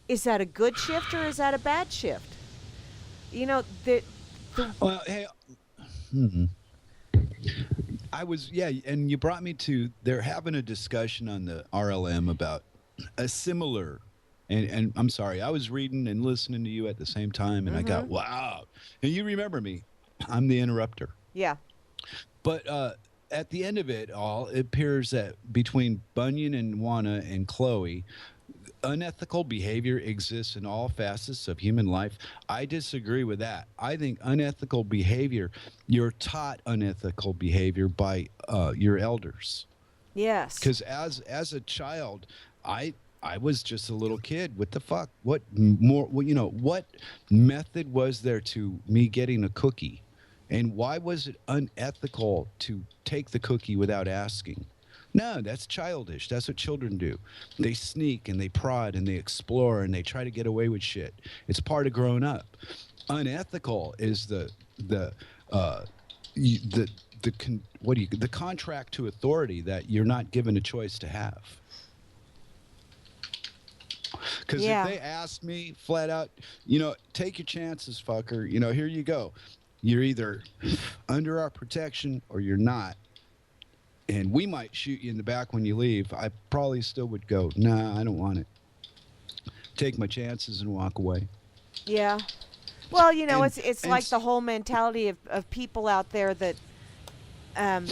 Is that a good shift or is that a bad shift? You know, the Well, hey, hmm. I was, yeah, and you brought me to, they're having a discussion on the RLM about a similar, and I'm sorry, I was reading and listening to you at the same time, and I got, mhm. wow. And you remember me, I'm the interrupter. Yeah. But at the end of it all, it appears that between Bunyan and Juana and Chloe, unethical behavior exists in all facets of human life. I disagree with that. I think unethical behavior, you're taught unethical behavior by your elders. Yes. Because as a child, I was just a little kid. What the fuck? What more? You know, what method was there to me getting a cookie? And why was it unethical to take the cookie without asking? No, that's childish. That's what children do. They sneak and they prod and they explore and they try to get away with shit. It's part of growing up. Unethical is the uh, the the contract to authority that you're not given a choice to have. Because if Yeah. they asked me flat out, you know, take your chances, fucker. You know, here you go. You're either under our protection or you're not. And we might shoot you in the back when you leave. I probably still would go, nah, I don't want it. Take my chances and walk away. Yeah. Well, you know, And it's and like the whole mentality of people out there that um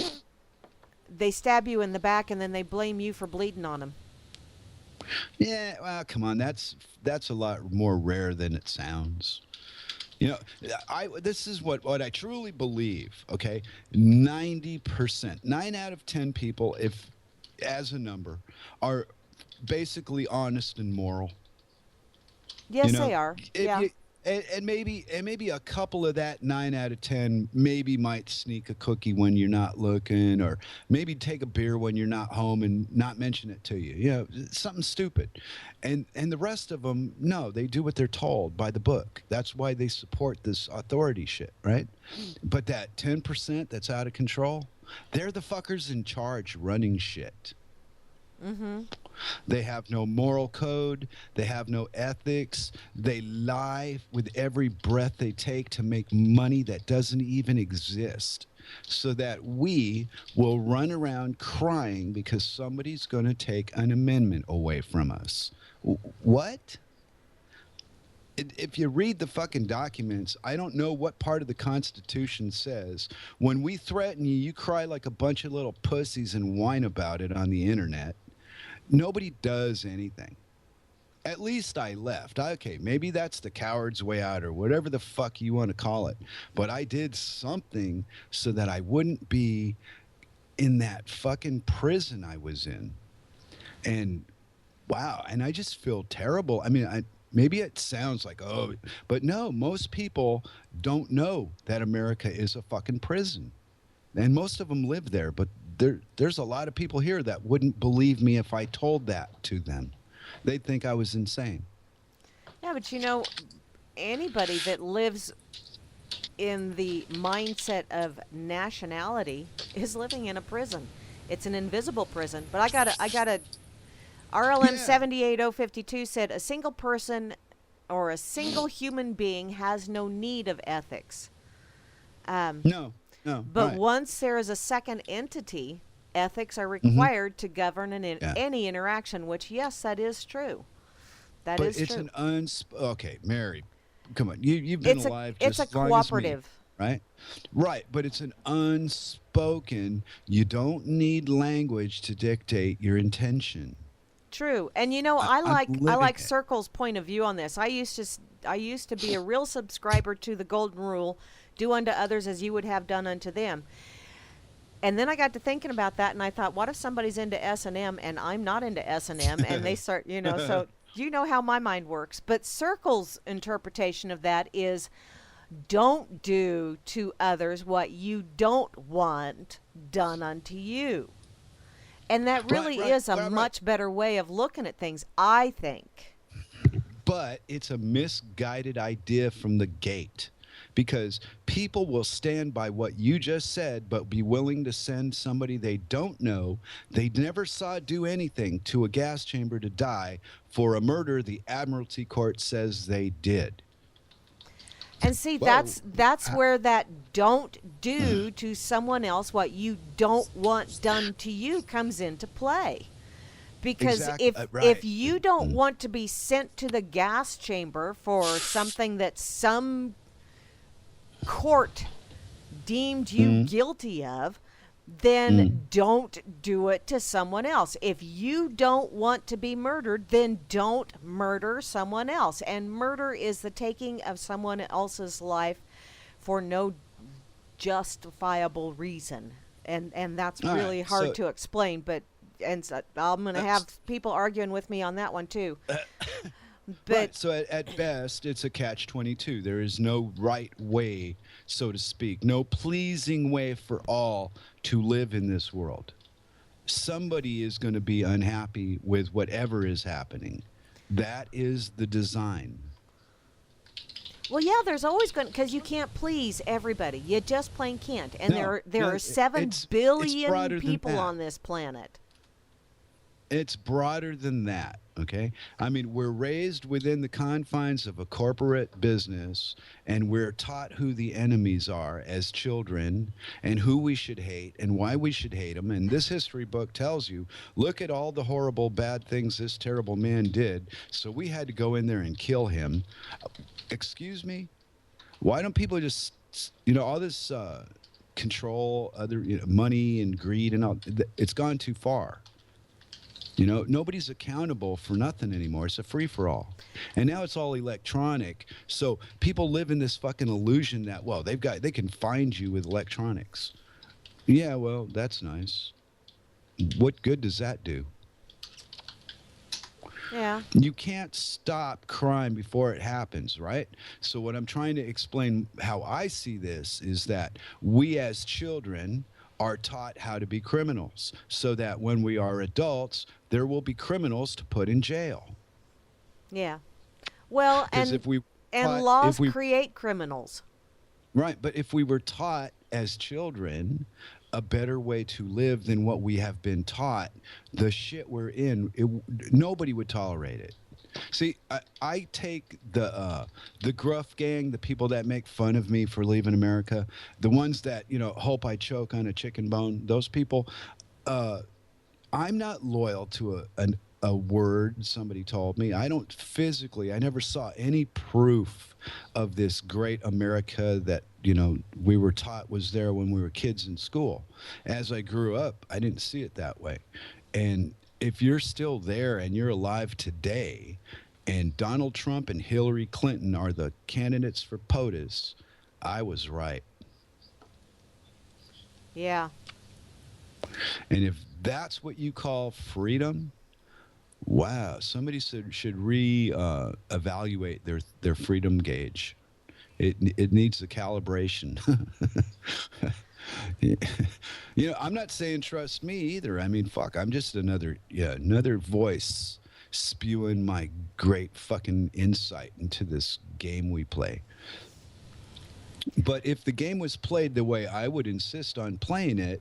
they stab you in the back and then they blame you for bleeding on them. yeah, well, come on, that's a lot more rare than it sounds. You know, I this is what I truly believe. Okay, 90%, 9 out of 10 people, if as a number, are basically honest and moral. You Yes, know, they are. if Yeah. you and maybe a couple of that 9 out of 10 maybe might sneak a cookie when you're not looking, or maybe take a beer when you're not home and not mention it to you. You know, something stupid, and the rest of them, no, they do what they're told by the book. That's why they support this authority shit, right? But that 10% that's out of control, they're the fuckers in charge running shit. Mhm. They have no moral code. They have no ethics. They lie with every breath they take to make money that doesn't even exist, so that we will run around crying because somebody's going to take an amendment away from us. What? If you read the fucking documents, I don't know what part of the Constitution says when we threaten you, you cry like a bunch of little pussies and whine about it on the internet. Nobody does anything. At least I left. Okay, maybe that's the coward's way out or whatever the fuck you want to call it. But I did something so that I wouldn't be in that fucking prison I was in. And wow, and I just feel terrible. I mean, maybe it sounds like, oh, but no, most people don't know that America is a fucking prison. And most of them live there, but there's a lot of people here that wouldn't believe me if I told that to them. They'd think I was insane. Yeah, but you know, anybody that lives in the mindset of nationality is living in a prison. It's an invisible prison. But I got a RLM Yeah. 78052 said a single person or a single human being has no need of ethics. No, no, But right. once there is a second entity, ethics are Hmm. required to govern Yeah. any interaction, which, yes, that is true. That But is it's true. an okay, Mary, come on. You've been It's a alive it's just a as long as me, cooperative. right? Right, but it's an unspoken. You don't need language to dictate your intention. True. And I'm I living like it. Circle's point of view on this. I used to be a real subscriber to the golden rule, do unto others as you would have done unto them. And then I got to thinking about that, and I thought, what if somebody's into S&M and I'm not into S&M, and they start, so you know how my mind works. But Circle's interpretation of that is, don't do to others what you don't want done unto you. And that Right, really right, is a right, right. much better way of looking at things, I think. But it's a misguided idea from the gate because people will stand by what you just said, but be willing to send somebody they don't know, they never saw do anything to a gas chamber to die for a murder the Admiralty Court says they did. And see, Whoa. that's where that don't do to someone else what you don't want done to you comes into play. Because Exactly, if right. you don't want to be sent to the gas chamber for something that some court deemed you guilty of, then don't do it to someone else. If you don't want to be murdered, then don't murder someone else. And murder is the taking of someone else's life for no justifiable reason. And that's All right, really hard so- to explain, but so I'm going to have people arguing with me on that one too. But Right. So at best, it's a catch-22. There is no right way, so to speak, no pleasing way for all to live in this world. Somebody is going to be unhappy with whatever is happening. That is the design. well, yeah, there's always going because you can't please everybody. You just plain can't. And No, there no, are 7 it's billion broader than people that. on this planet. It's broader than that, okay? I mean, we're raised within the confines of a corporate business, and we're taught who the enemies are as children and who we should hate and why we should hate them. And this history book tells you, look at all the horrible, bad things this terrible man did, so we had to go in there and kill him. Excuse me? Why don't people just, all this control, other money and greed and all, it's gone too far. Nobody's accountable for nothing anymore. It's a free-for-all. And now it's all electronic. So people live in this fucking illusion that, well, they can find you with electronics. Yeah, well, that's nice. What good does that do? Yeah. You can't stop crime before it happens, right? So what I'm trying to explain how I see this is that we as children are taught how to be criminals so that when we are adults, there will be criminals to put in jail. Yeah. Well, Because and laws create criminals. Right, but if we were taught as children a better way to live than what we have been taught, the shit we're in, nobody would tolerate it. See, I take the gruff gang, the people that make fun of me for leaving America, the ones that hope I choke on a chicken bone. Those people, I'm not loyal to a word somebody told me. I don't physically. I never saw any proof of this great America that we were taught was there when we were kids in school. As I grew up, I didn't see it that way, and if you're still there and you're alive today and Donald Trump and Hillary Clinton are the candidates for POTUS, I was right. Yeah. And if that's what you call freedom, wow, somebody should evaluate their freedom gauge. It needs a calibration. I'm not saying trust me either. I mean, fuck, I'm just another voice spewing my great fucking insight into this game we play. But if the game was played the way I would insist on playing it,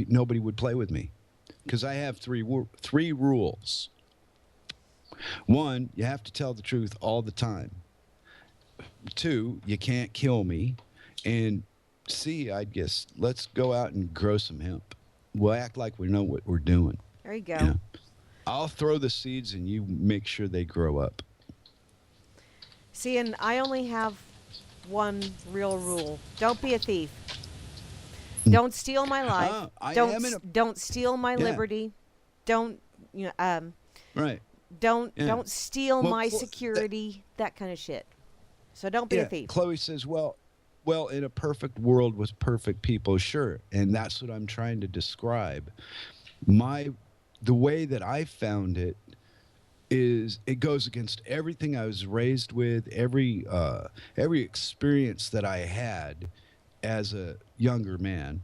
nobody would play with me, because I have three rules. One, you have to tell the truth all the time. Two, you can't kill me. And C, I guess, let's go out and grow some hemp. We'll act like we know what we're doing. There you You go. know? I'll throw the seeds and you make sure they grow up. See, and I only have one real rule: don't be a thief. Don't steal my life. I Don't am in a don't steal my Yeah. liberty. Don't you know? right. Don't Yeah. don't steal Well, my Chlo- security. That kind of shit. So don't be a Yeah, thief. Chloe says, well, in a perfect world with perfect people, sure, and that's what I'm trying to describe. The way that I found it is it goes against everything I was raised with, every experience that I had as a younger man.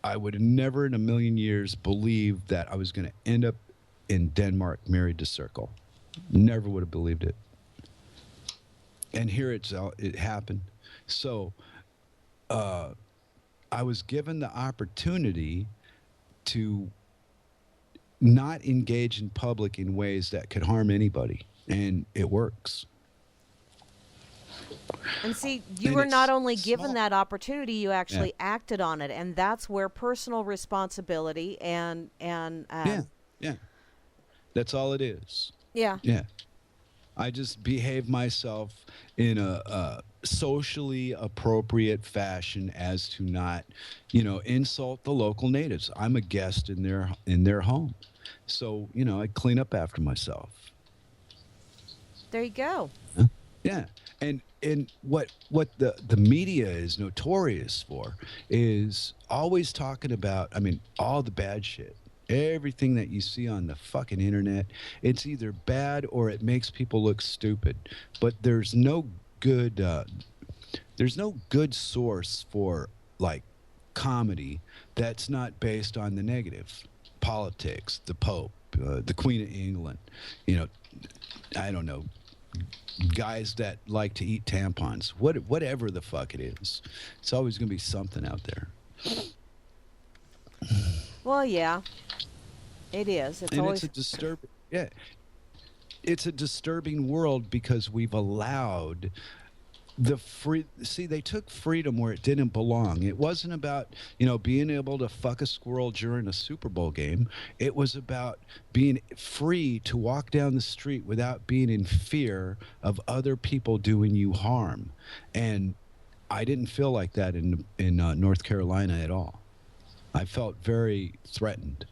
I would have never in a million years believed that I was going to end up in Denmark married to Circle. Never would have believed it. And here it happened. So I was given the opportunity to not engage in public in ways that could harm anybody, and it works. And see, you And were not it's only given small. that opportunity, you actually acted on it, and that's where personal responsibility and Yeah, yeah. That's all it is. yeah. Yeah. I just behave myself in a socially appropriate fashion as to not, insult the local natives. I'm a guest in their home, so I clean up after myself. There you go. Yeah, and what the media is notorious for is always talking about. I mean, all the bad shit. Everything that you see on the fucking internet, it's either bad or it makes people look stupid. But there's no good source for like comedy that's not based on the negative. Politics, the Pope, the Queen of England, I don't know, guys that like to eat tampons, whatever the fuck it is. It's always going to be something out there. Well, yeah, it is. It's And always it's a disturbing, yeah, it's a disturbing world because we've allowed they took freedom where it didn't belong. It wasn't about being able to fuck a squirrel during a Super Bowl game. It was about being free to walk down the street without being in fear of other people doing you harm. And I didn't feel like that in North Carolina at all. I felt very threatened.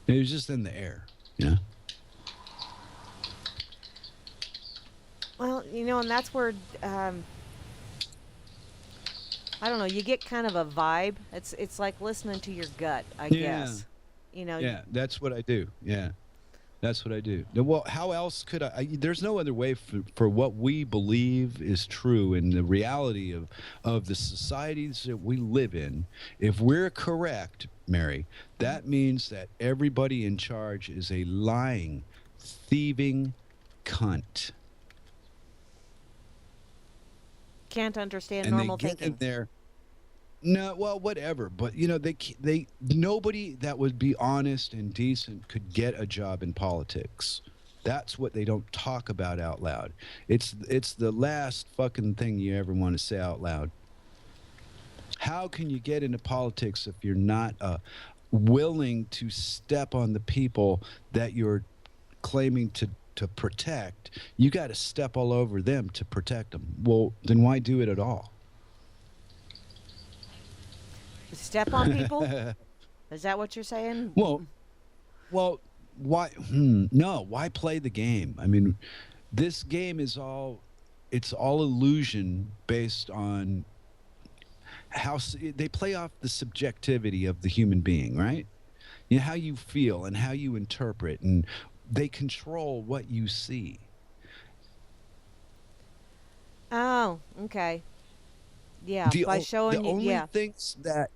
It was just in the air, well, and that's where I don't know. You get kind of a vibe. It's like listening to your gut, I guess. Yeah, that's what I do. Yeah, that's what I do. Well, how else could there's no other way for what we believe is true in the reality of the societies that we live in. If we're correct, Mary, that means that everybody in charge is a lying, thieving cunt. Can't understand And normal they get thinking. in there. No, well, whatever. But they nobody that would be honest and decent could get a job in politics. That's what they don't talk about out loud. It's the last fucking thing you ever want to say out loud. How can you get into politics if you're not willing to step on the people that you're claiming to protect? You got to step all over them to protect them. Well, then why do it at all? Step on people? Is that what you're saying? Well, why? No, why play the game? I mean, this game is it's all illusion based on how they play off the subjectivity of the human being, right? How you feel and how you interpret, and they control what you see. Oh, okay. Yeah, by showing the you, only yeah. things that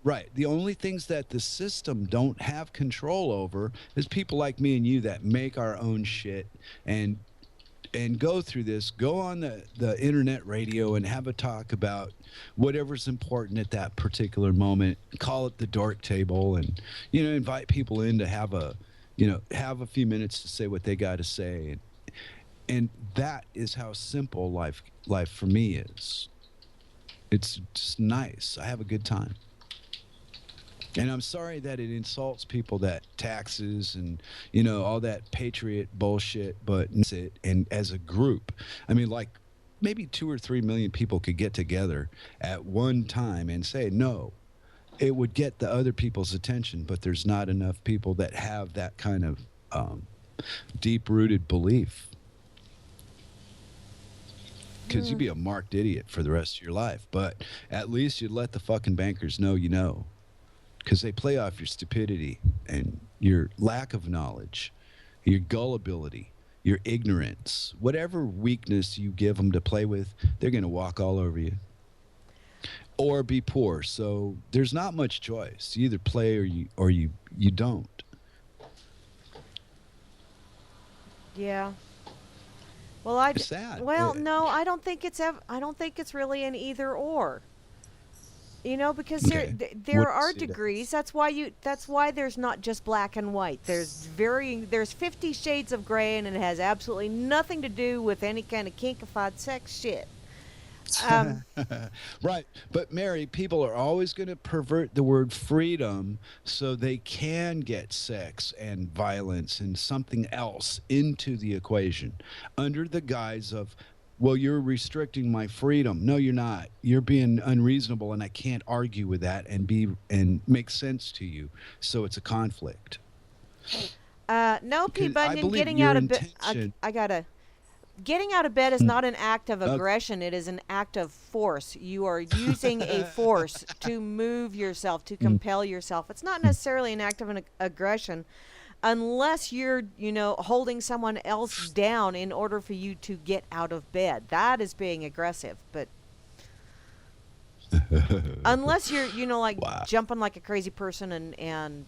Right. The only things that the system don't have control over is people like me and you that make our own shit and go through this, go on the internet radio and have a talk about whatever's important at that particular moment, call it the Dork Table, and invite people in to have a have a few minutes to say what they got to say, and that is how simple life for me is. It's just nice. I have a good time. And I'm sorry that it insults people that taxes and all that patriot bullshit, but it's it. And as a group, I mean, like maybe 2 or 3 million people could get together at one time and say no. It would get the other people's attention, but there's not enough people that have that kind of deep-rooted belief. Because you'd be a marked idiot for the rest of your life, but at least you'd let the fucking bankers know you know. Because they play off your stupidity and your lack of knowledge, your gullibility, your ignorance. Whatever weakness you give them to play with, they're going to walk all over you. Or be poor. So there's not much choice. You either play or you don't. Yeah. Well, It's sad. Well, no, I don't think it's really an either or. Because Okay. there What are is it? degrees. That's why there's not just black and white. There's 50 shades of gray, and it has absolutely nothing to do with any kind of kinkified sex shit. Right. But Mary, people are always going to pervert the word freedom so they can get sex and violence and something else into the equation under the guise of, well, you're restricting my freedom. No, you're not. You're being unreasonable, and I can't argue with that and make sense to you. So it's a conflict. No, P. Because I Bunyan, believe getting your out of bed. intention. I gotta. Getting out of bed is not an act of aggression. It is an act of force. You are using a force to move yourself, to compel yourself. It's not necessarily an act of an aggression unless you're, holding someone else down in order for you to get out of bed. That is being aggressive. But unless you're, like Wow. jumping like a crazy person and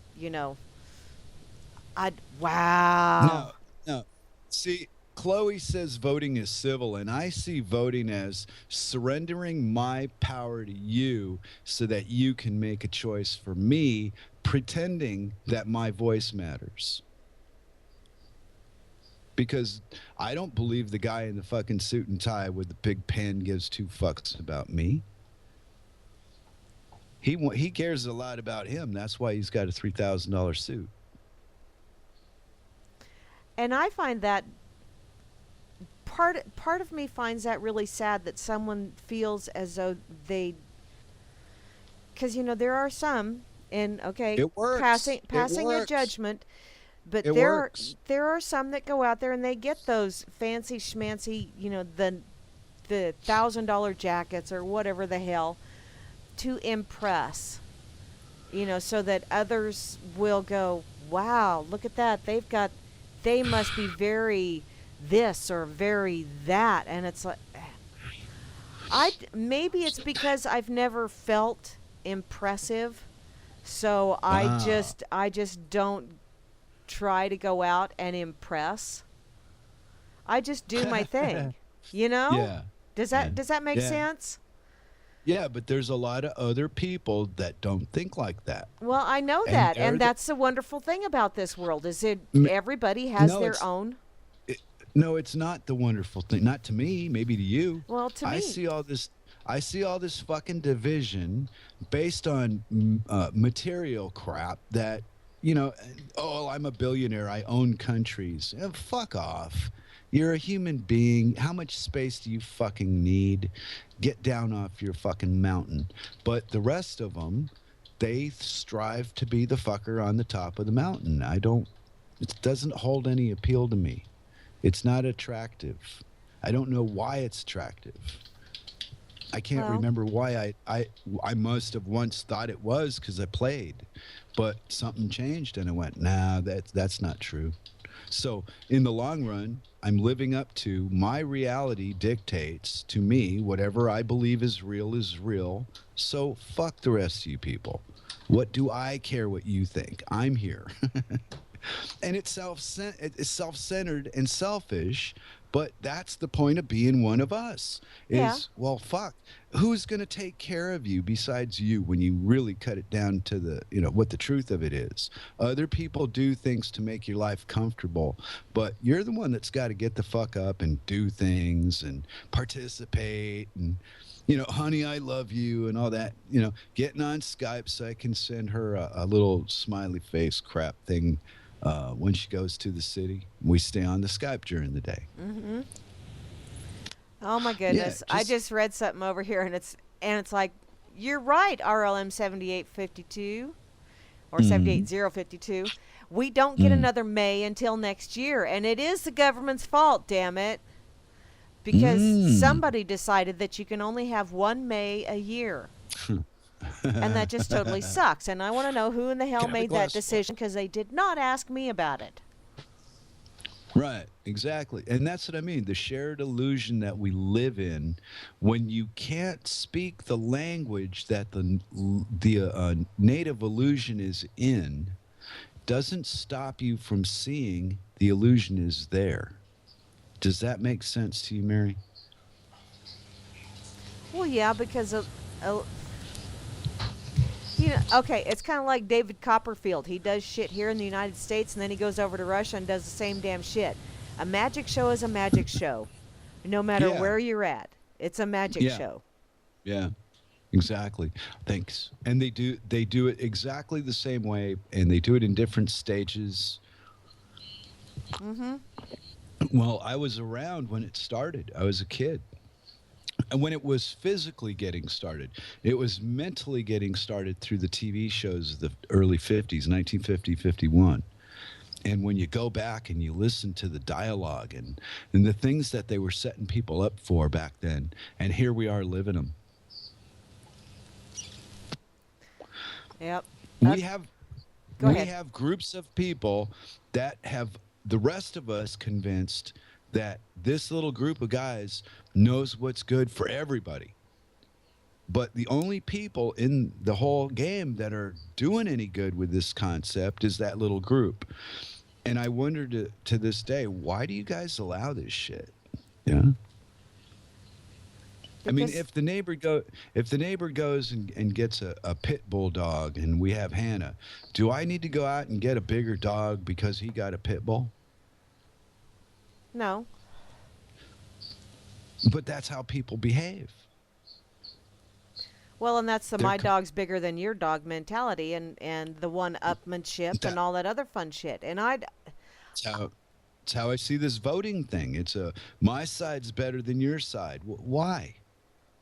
wow. No. See, Chloe says voting is civil, and I see voting as surrendering my power to you so that you can make a choice for me, pretending that my voice matters. Because I don't believe the guy in the fucking suit and tie with the big pen gives two fucks about me. He cares a lot about him. That's why he's got a $3,000 suit. And I find that part of me finds that really sad that someone feels as though because there are some, and okay, It works. passing a works. judgment, but It works. there are some that go out there and they get those fancy schmancy, the $1,000 jackets or whatever the hell to impress, so that others will go, wow, look at that, they must be very this or very that. And it's like, maybe it's because I've never felt impressive, so I just don't try to go out and impress. I just do my thing. Yeah. Does that make Yeah. sense? Yeah, but there's a lot of other people that don't think like that. Well, I know And that, they're and the- that's the wonderful thing about this world is M- everybody has No, their it's- own. No, it's not the wonderful thing. Not to me, maybe to you. Well, to I me. see all this fucking division based on material crap that, oh, I'm a billionaire, I own countries. Fuck off. You're a human being. How much space do you fucking need? Get down off your fucking mountain. But the rest of them, they strive to be the fucker on the top of the mountain. It doesn't hold any appeal to me. It's not attractive. I don't know why it's attractive. I can't Well- remember why I must have once thought it was because I played, but something changed and I went, nah, that's not true. So in the long run, I'm living up to my reality dictates to me whatever I believe is real is real. So fuck the rest of you people. What do I care what you think? I'm here. And it's self-centered and selfish, But that's the point of being one of us Yeah. is, well, fuck, who's going to take care of you besides you when you really cut it down to the, what the truth of it is? Other people do things to make your life comfortable, but you're the one that's got to get the fuck up and do things and participate and, honey, I love you and all that, getting on Skype so I can send her a little smiley face crap thing when she goes to the city. We stay on the Skype during the day. Mm-hmm. Oh my Yeah, goodness. I just just read something over here and it's like you're right, RLM 7852 or mm, 78052. We don't get mm, another May until next year, and it is the government's fault, damn it. Because mm. somebody decided that you can only have one May a year. And that just totally sucks. And I want to know who in the hell Can I have a made that glass of water? decision because they did not ask me about it. Right, exactly. And that's what I mean. The shared illusion that we live in when you can't speak the language that the native illusion is in doesn't stop you from seeing the illusion is there. Does that make sense to you, Mary? Well, yeah, because okay, it's kind of like David Copperfield. He does shit here in the United States, and then he goes over to Russia and does the same damn shit. A magic show is a magic show, no matter Yeah, where you're at. It's a magic yeah, show. yeah. Exactly. Thanks. And they do it exactly the same way and they do it in different stages. Mm-hmm. Well, I was around when it started. I was a kid. And when it was physically getting started, it was mentally getting started through the TV shows of the early 50s, 1950, 51. And when you go back and you listen to the dialogue and the things that they were setting people up for back then, and here we are living them. Yep. We have Go we ahead. have groups of people that have the rest of us convinced that this little group of guys knows what's good for everybody. But the only people in the whole game that are doing any good with this concept is that little group. And I wonder to this day, why do you guys allow this shit? Yeah. I mean, Because if the neighbor goes and gets a pit bull dog and we have Hannah, do I need to go out and get a bigger dog because he got a pit bull? no. But that's how people behave. Well, and that's the They're my dog's bigger than your dog mentality and the one-upmanship and that, all that other fun shit. And that's how I see this voting thing. It's my side's better than your side. Why?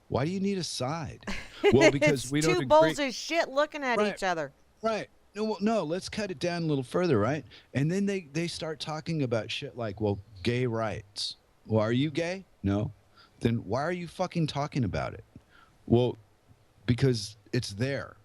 Why do you need a side? Well, because it's we don't two agree. bowls of shit looking at Right, each other. right. No, well, no. Let's cut it down a little further, right? And then they start talking about shit like, well, gay rights. Well, are you gay? No. Then why are you fucking talking about it? Well, because it's there.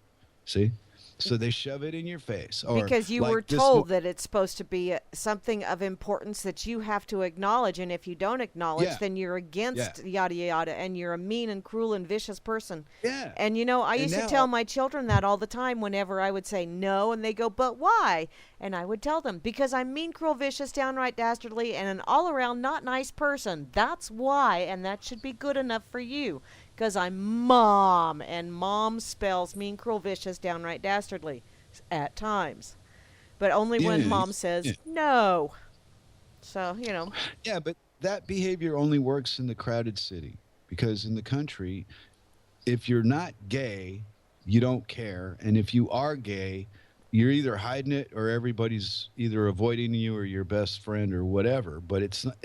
See? So they shove it in your face. Or Because you were like this. told that it's supposed to be something of importance that you have to acknowledge, and if you don't acknowledge, Yeah, then you're yeah, against yada yada, and you're a mean and cruel and vicious person. yeah. And I And used to tell now, my children that all the time whenever I would say no, and they go, "But why?" And I would tell them, "Because I'm mean, cruel, vicious, downright dastardly, and an all-around not nice person. That's why, and that should be good enough for you." Because I'm mom, and mom spells mean, cruel, vicious, downright dastardly at times, but only when yeah, mom yeah, says no. So, yeah, but that behavior only works in the crowded city because in the country, if you're not gay, you don't care, and if you are gay, you're either hiding it or everybody's either avoiding you or your best friend or whatever. But it's not.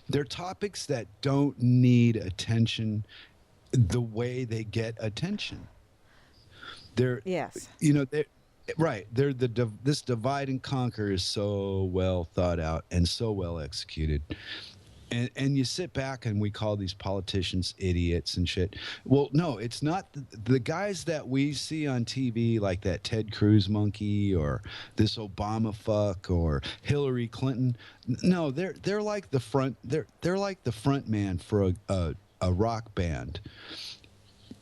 They're topics that don't need attention the way they get attention. They're, yes. they're right. They're this divide and conquer is so well thought out and so well executed. And you sit back and we call these politicians idiots and shit. Well, no, it's not the guys that we see on TV like that Ted Cruz monkey or this Obama fuck or Hillary Clinton. No, they're like the they're like the front man for a rock band.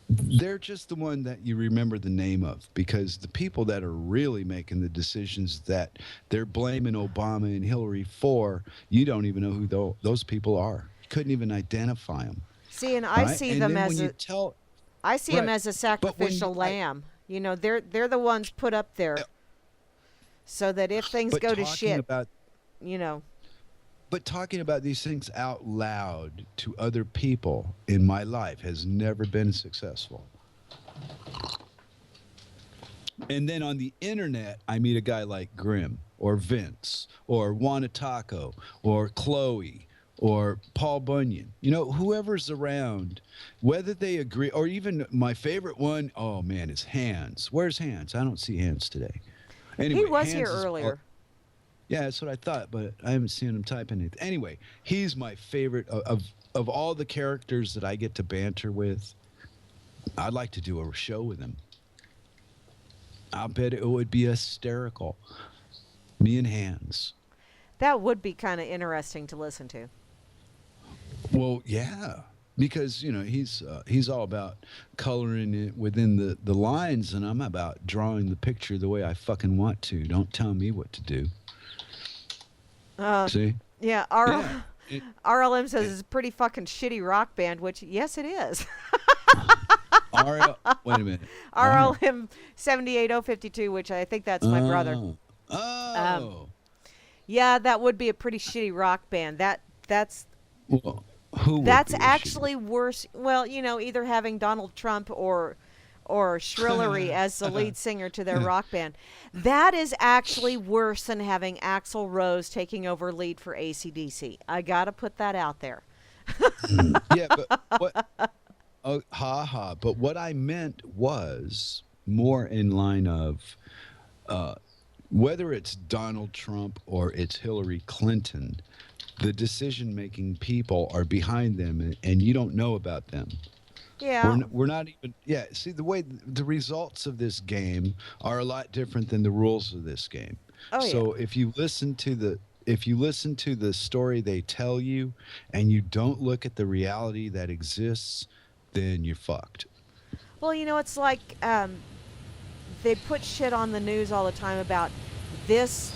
They're just the one that you remember the name of because the people that are really making the decisions that they're blaming Obama and Hillary for, you don't even know who those people are. couldn't even identify them. See, and I Right? see And them then as when you a tell, I see them right, as a but when sacrificial lamb. You know, they're the ones put up there so that if things but go to talking shit, about you know. talking about these things out loud to other people in my life has never been successful. And then on the internet, I meet a guy like Grimm or Vince or Wanatako or Chloe or Paul Bunyan. You know, whoever's around, whether they agree, or even my favorite one, oh man, is Hans. Where's Hans? I don't see Hans today. He Anyway, was here Hans is. earlier. Yeah, that's what I thought, but I haven't seen him type anything. Anyway, he's my favorite of all the characters that I get to banter with. I'd like to do a show with him. I bet it would be hysterical. Me and Hans. That would be kind of interesting to listen to. Well, yeah, because he's all about coloring it within the lines, and I'm about drawing the picture the way I fucking want to. Don't tell me what to do. Uh, See? yeah, Yeah. RLM says it's a pretty fucking shitty rock band, which yes, it is. Wait a minute. RLM 78052, which I think that's my brother. Oh. Yeah, that would be a pretty shitty rock band. That's Well, who would that's be a actually worse. Well, either having Donald Trump or Shrillery as the lead singer to their rock band. That is actually worse than having Axl Rose taking over lead for AC/DC. I got to put that out there. Yeah, but what? Oh, ha ha. But what I meant was more in line of whether it's Donald Trump or it's Hillary Clinton, the decision-making people are behind them, and you don't know about them. Yeah. We're not even. Yeah. See, the way the results of this game are a lot different than the rules of this game. Oh, So if you listen to the story they tell you, and you don't look at the reality that exists, then you're fucked. Well, it's like they put shit on the news all the time about this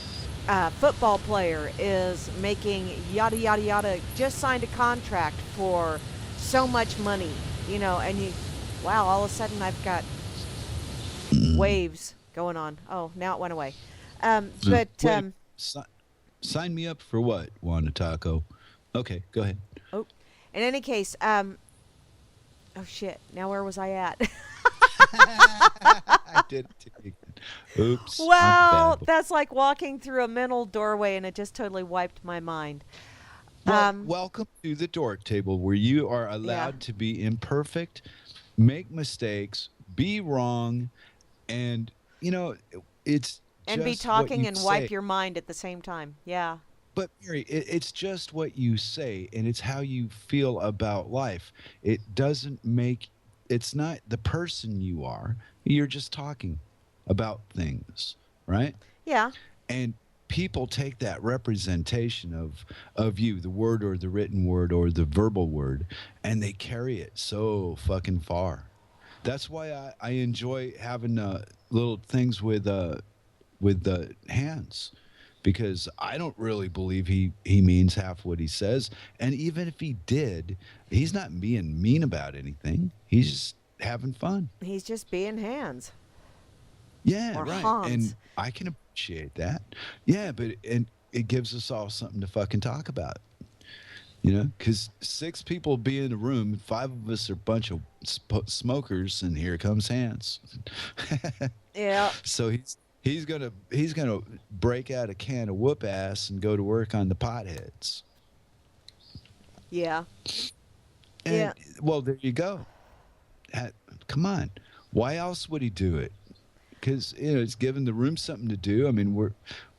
football player is making yada yada yada, just signed a contract for so much money, and wow, all of a sudden I've got waves going on. Oh, now it went away. But Wait, sign me up for what, Wanda Taco? Okay, go ahead. oh, in any case, oh shit, now where was I at? I did it to you again. Oops. Well, I'm bad. that's like walking through a mental doorway, and it just totally wiped my mind. Well, welcome to the Dork Table, where you are allowed to be imperfect, make mistakes, be wrong, and it's And be just what talking you and wipe say. your mind at the same time. Yeah. But Mary, it's just what you say, and it's how you feel about life. It's not the person you are. You're just talking about things, right? Yeah. And people take that representation of you, the word or the written word or the verbal word, and they carry it so fucking far. That's why I enjoy having little things with the hands, because I don't really believe he means half what he says, and even if he did, he's not being mean about anything. He's just having fun. He's just being hands. Yeah, Or right. Hans. And I can appreciate that. Yeah, but it gives us all something to fucking talk about. Because 6 people be in a room, 5 of us are a bunch of smokers, and here comes Hans. Yeah. So he's gonna break out a can of whoop ass and go to work on the potheads. Yeah. And, Yeah. well, there you go. Come on, why else would he do it? Because it's giving the room something to do. I mean,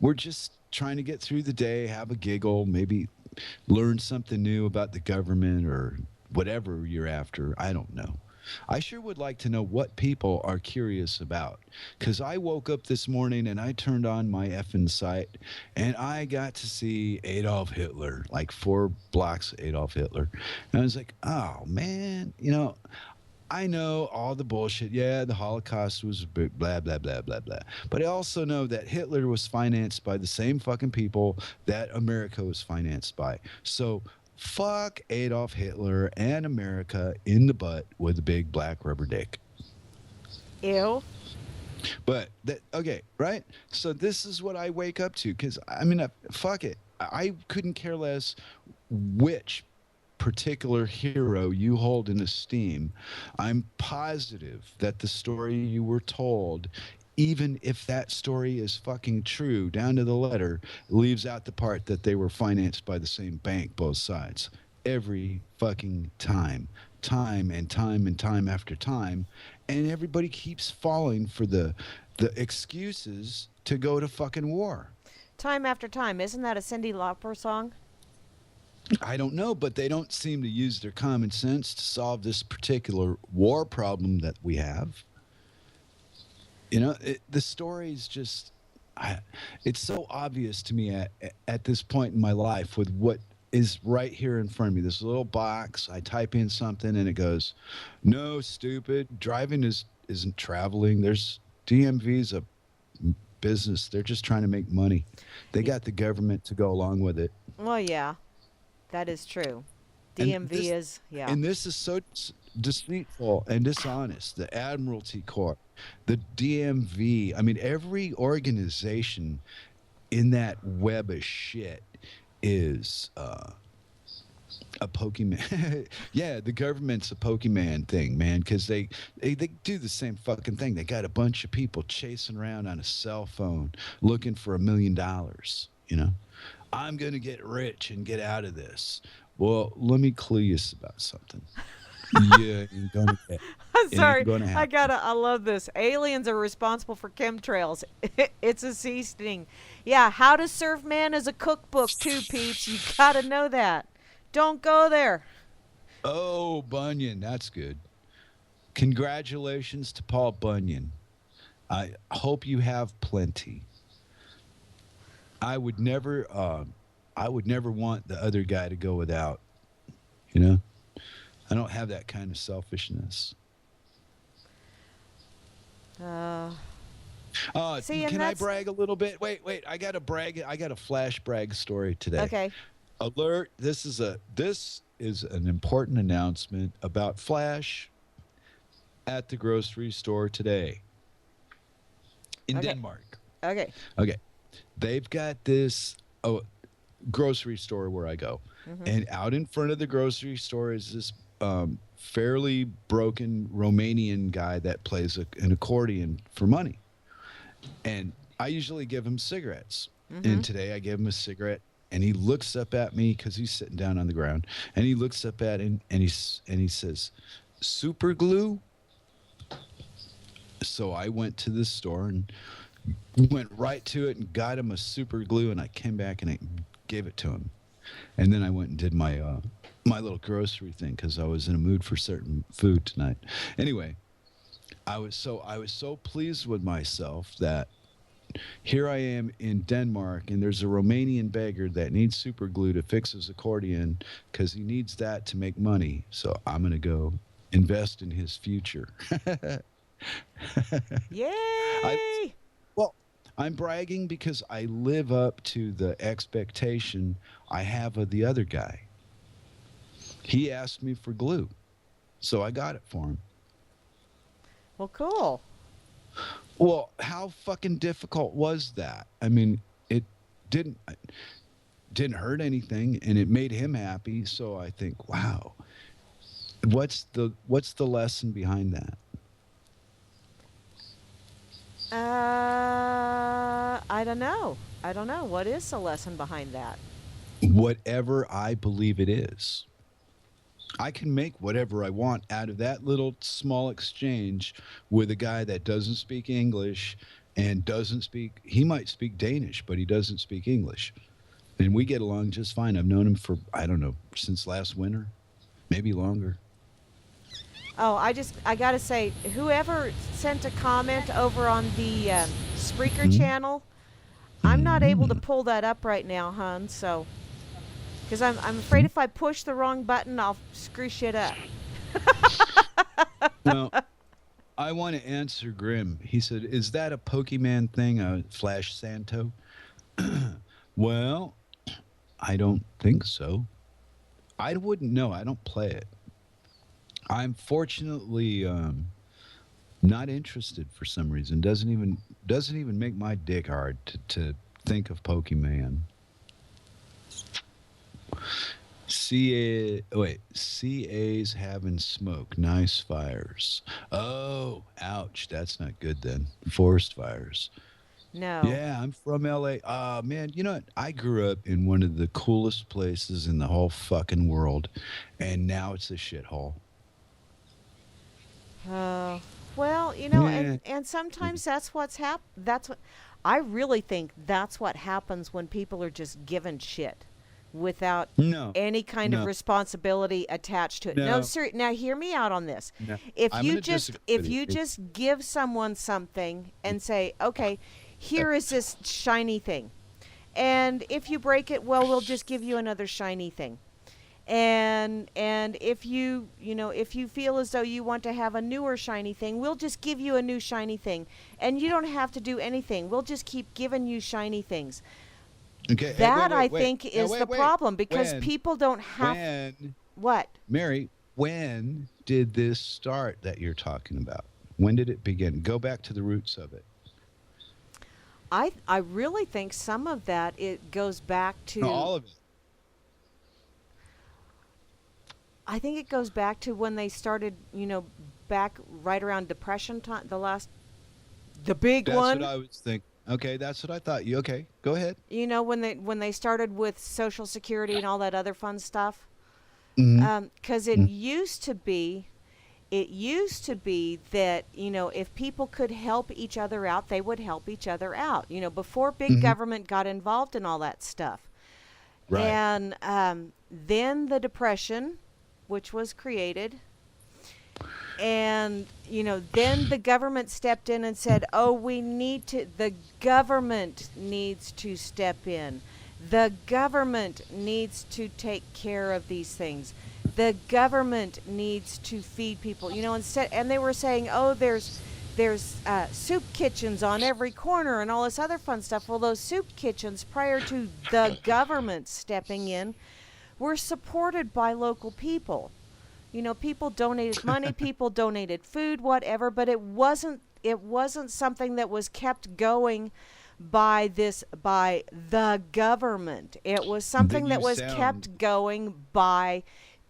we're just trying to get through the day, have a giggle, maybe learn something new about the government or whatever you're after. I don't know. I sure would like to know what people are curious about, because I woke up this morning and I turned on my effing site and I got to see Adolf Hitler, like 4 blocks of Adolf Hitler. And I was like, oh man, I know all the bullshit. Yeah, the Holocaust was blah, blah, blah, blah, blah. But I also know that Hitler was financed by the same fucking people that America was financed by. So Fuck Adolf Hitler and America in the butt with a big black rubber dick. Ew. But that okay, right? So this is what I wake up to because I mean, fuck it. I couldn't care less which particular hero you hold in esteem. I'm positive that the story you were told, even if that story is fucking true down to the letter, leaves out the part that they were financed by the same bank, both sides. Every fucking time. Time and time and time after time. And everybody keeps falling for the excuses to go to fucking war. Time after time. Isn't that a Cyndi Lauper song? I don't know, but they don't seem to use their common sense to solve this particular war problem that we have. You know, the story is just, it's so obvious to me at this point in my life with what is right here in front of me. This little box, I type in something and it goes, no, stupid, driving isn't traveling. There's DMV's a business. They're just trying to make money. They got the government to go along with it. Well, yeah, that is true. And DMV is, yeah. And this is so deceitful and dishonest. The Admiralty Corps, the DMV. I mean, every organization in that web of shit is a Pokemon. Yeah, the government's a Pokemon thing, man, because they do the same fucking thing. They got a bunch of people chasing around on a cell phone looking for $1 million. You know, I'm gonna get rich and get out of this. Well, let me clue you about something. Yeah, ain't gonna get. I'm sorry. Gonna happen. I love this. Aliens are responsible for chemtrails. It's a seasoning. Yeah, How to Serve Man is a cookbook too, peeps. You gotta know that. Don't go there. Oh, Bunyan, that's good. Congratulations to Paul Bunyan. I hope you have plenty. I would never want the other guy to go without. You know, I don't have that kind of selfishness. See, and can I brag a little bit? Wait, I got to brag. I got a flash brag story today. Okay. Alert! This is an important announcement about Flash at the grocery store today in Okay. Denmark. Okay. Okay, they've got this grocery store where I go, and out in front of the grocery store is this fairly broken Romanian guy that plays an accordion for money, and I usually give him cigarettes. And today I gave him a cigarette. And he looks up at me because he's sitting down on the ground. And he looks up at him and he says, "Super glue?" So I went to the store and went right to it and got him a super glue. And I came back and I gave it to him. And then I went and did my my little grocery thing because I was in a mood for certain food tonight. Anyway, I was so pleased with myself that here I am in Denmark, and there's a Romanian beggar that needs super glue to fix his accordion because he needs that to make money. So I'm going to go invest in his future. Yay! Well, I'm bragging because I live up to the expectation I have of the other guy. He asked me for glue, so I got it for him. Well, cool. Well, how fucking difficult was that? I mean, it didn't hurt anything, and it made him happy. So I think, wow, what's the lesson behind that? I don't know. What is the lesson behind that? Whatever I believe it is. I can make whatever I want out of that little small exchange with a guy that doesn't speak English and he might speak Danish, but he doesn't speak English. And we get along just fine. I've known him for, I don't know, since last winter, maybe longer. Oh, I gotta say, whoever sent a comment over on the Spreaker channel, I'm not able to pull that up right now, hon. So, because I'm afraid if I push the wrong button, I'll screw shit up. Well, I want to answer Grim. He said, "Is that a Pokemon thing, Flash Santo?" Well, I don't think so. I wouldn't know. I don't play it. I'm fortunately not interested for some reason. Doesn't even make my dick hard to think of Pokemon. CA's having smoke. Nice fires. Oh, ouch. That's not good then. Forest fires. No. Yeah, I'm from LA. Man, you know what? I grew up in one of the coolest places in the whole fucking world, and now it's a shithole. Uh, well, Yeah. and sometimes that's what I really think that's what happens when people are just given shit without No, any kind of no, responsibility attached to it. No, no, sir, now hear me out on this. no. If I'm you gonna just disagree if with you. you just give someone something and say, "Okay, here is this shiny thing." And if you break it, well, we'll just give you another shiny thing. And if if you feel as though you want to have a newer shiny thing, we'll just give you a new shiny thing, and you don't have to do anything. We'll just keep giving you shiny things. Okay, hey, That I wait. think Now, is the problem because When, people don't have when, what. Mary, when did this start that you're talking about? When did it begin? Go back to the roots of it. I really think some of that it goes back No, to all of it. I think it goes back to when they started, back right around depression time, the big That's one. what I was thinking. Okay, that's what I thought. You okay? Go ahead. When they started with Social Security and all that other fun stuff. Hmm. 'Cause it used to be that, if people could help each other out, they would help each other out, before big Hmm. government got involved in all that stuff. Right. And then the Depression, which was created, and then the government stepped in and said, "Oh, the government needs to step in. The government needs to take care of these things. The government needs to feed people." And they were saying, "Oh, there's soup kitchens on every corner and all this other fun stuff." Well, those soup kitchens, prior to the government stepping in, were supported by local people. People donated money, people donated food, whatever, but it wasn't something that was kept going by the government. It was Then something you that was sound kept going by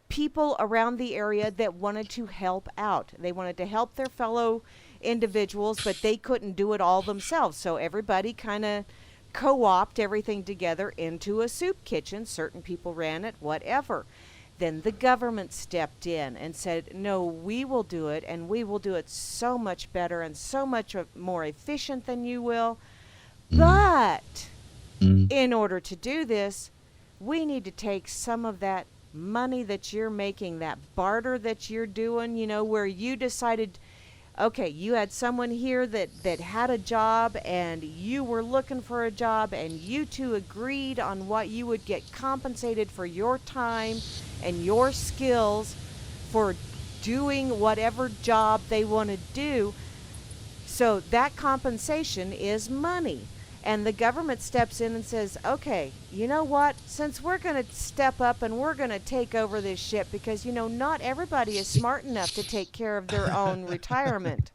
people around the area that wanted to help out. They wanted to help their fellow individuals, but they couldn't do it all themselves. So everybody kind of co-opt everything together into a soup kitchen. Certain people ran it, whatever. Then the government stepped in and said, "No, we will do it, and we will do it so much better and so much more efficient than you will. mm, But mm. in order to do this, we need to take some of that money that you're making, that barter that you're doing, where you decided, okay, you had someone here that had a job and you were looking for a job, and you two agreed on what you would get compensated for your time and your skills for doing whatever job they want to do. So that compensation is money." And the government steps in and says, "Okay, you know what? Since we're going to step up and we're going to take over this ship, because, not everybody is smart enough to take care of their own retirement.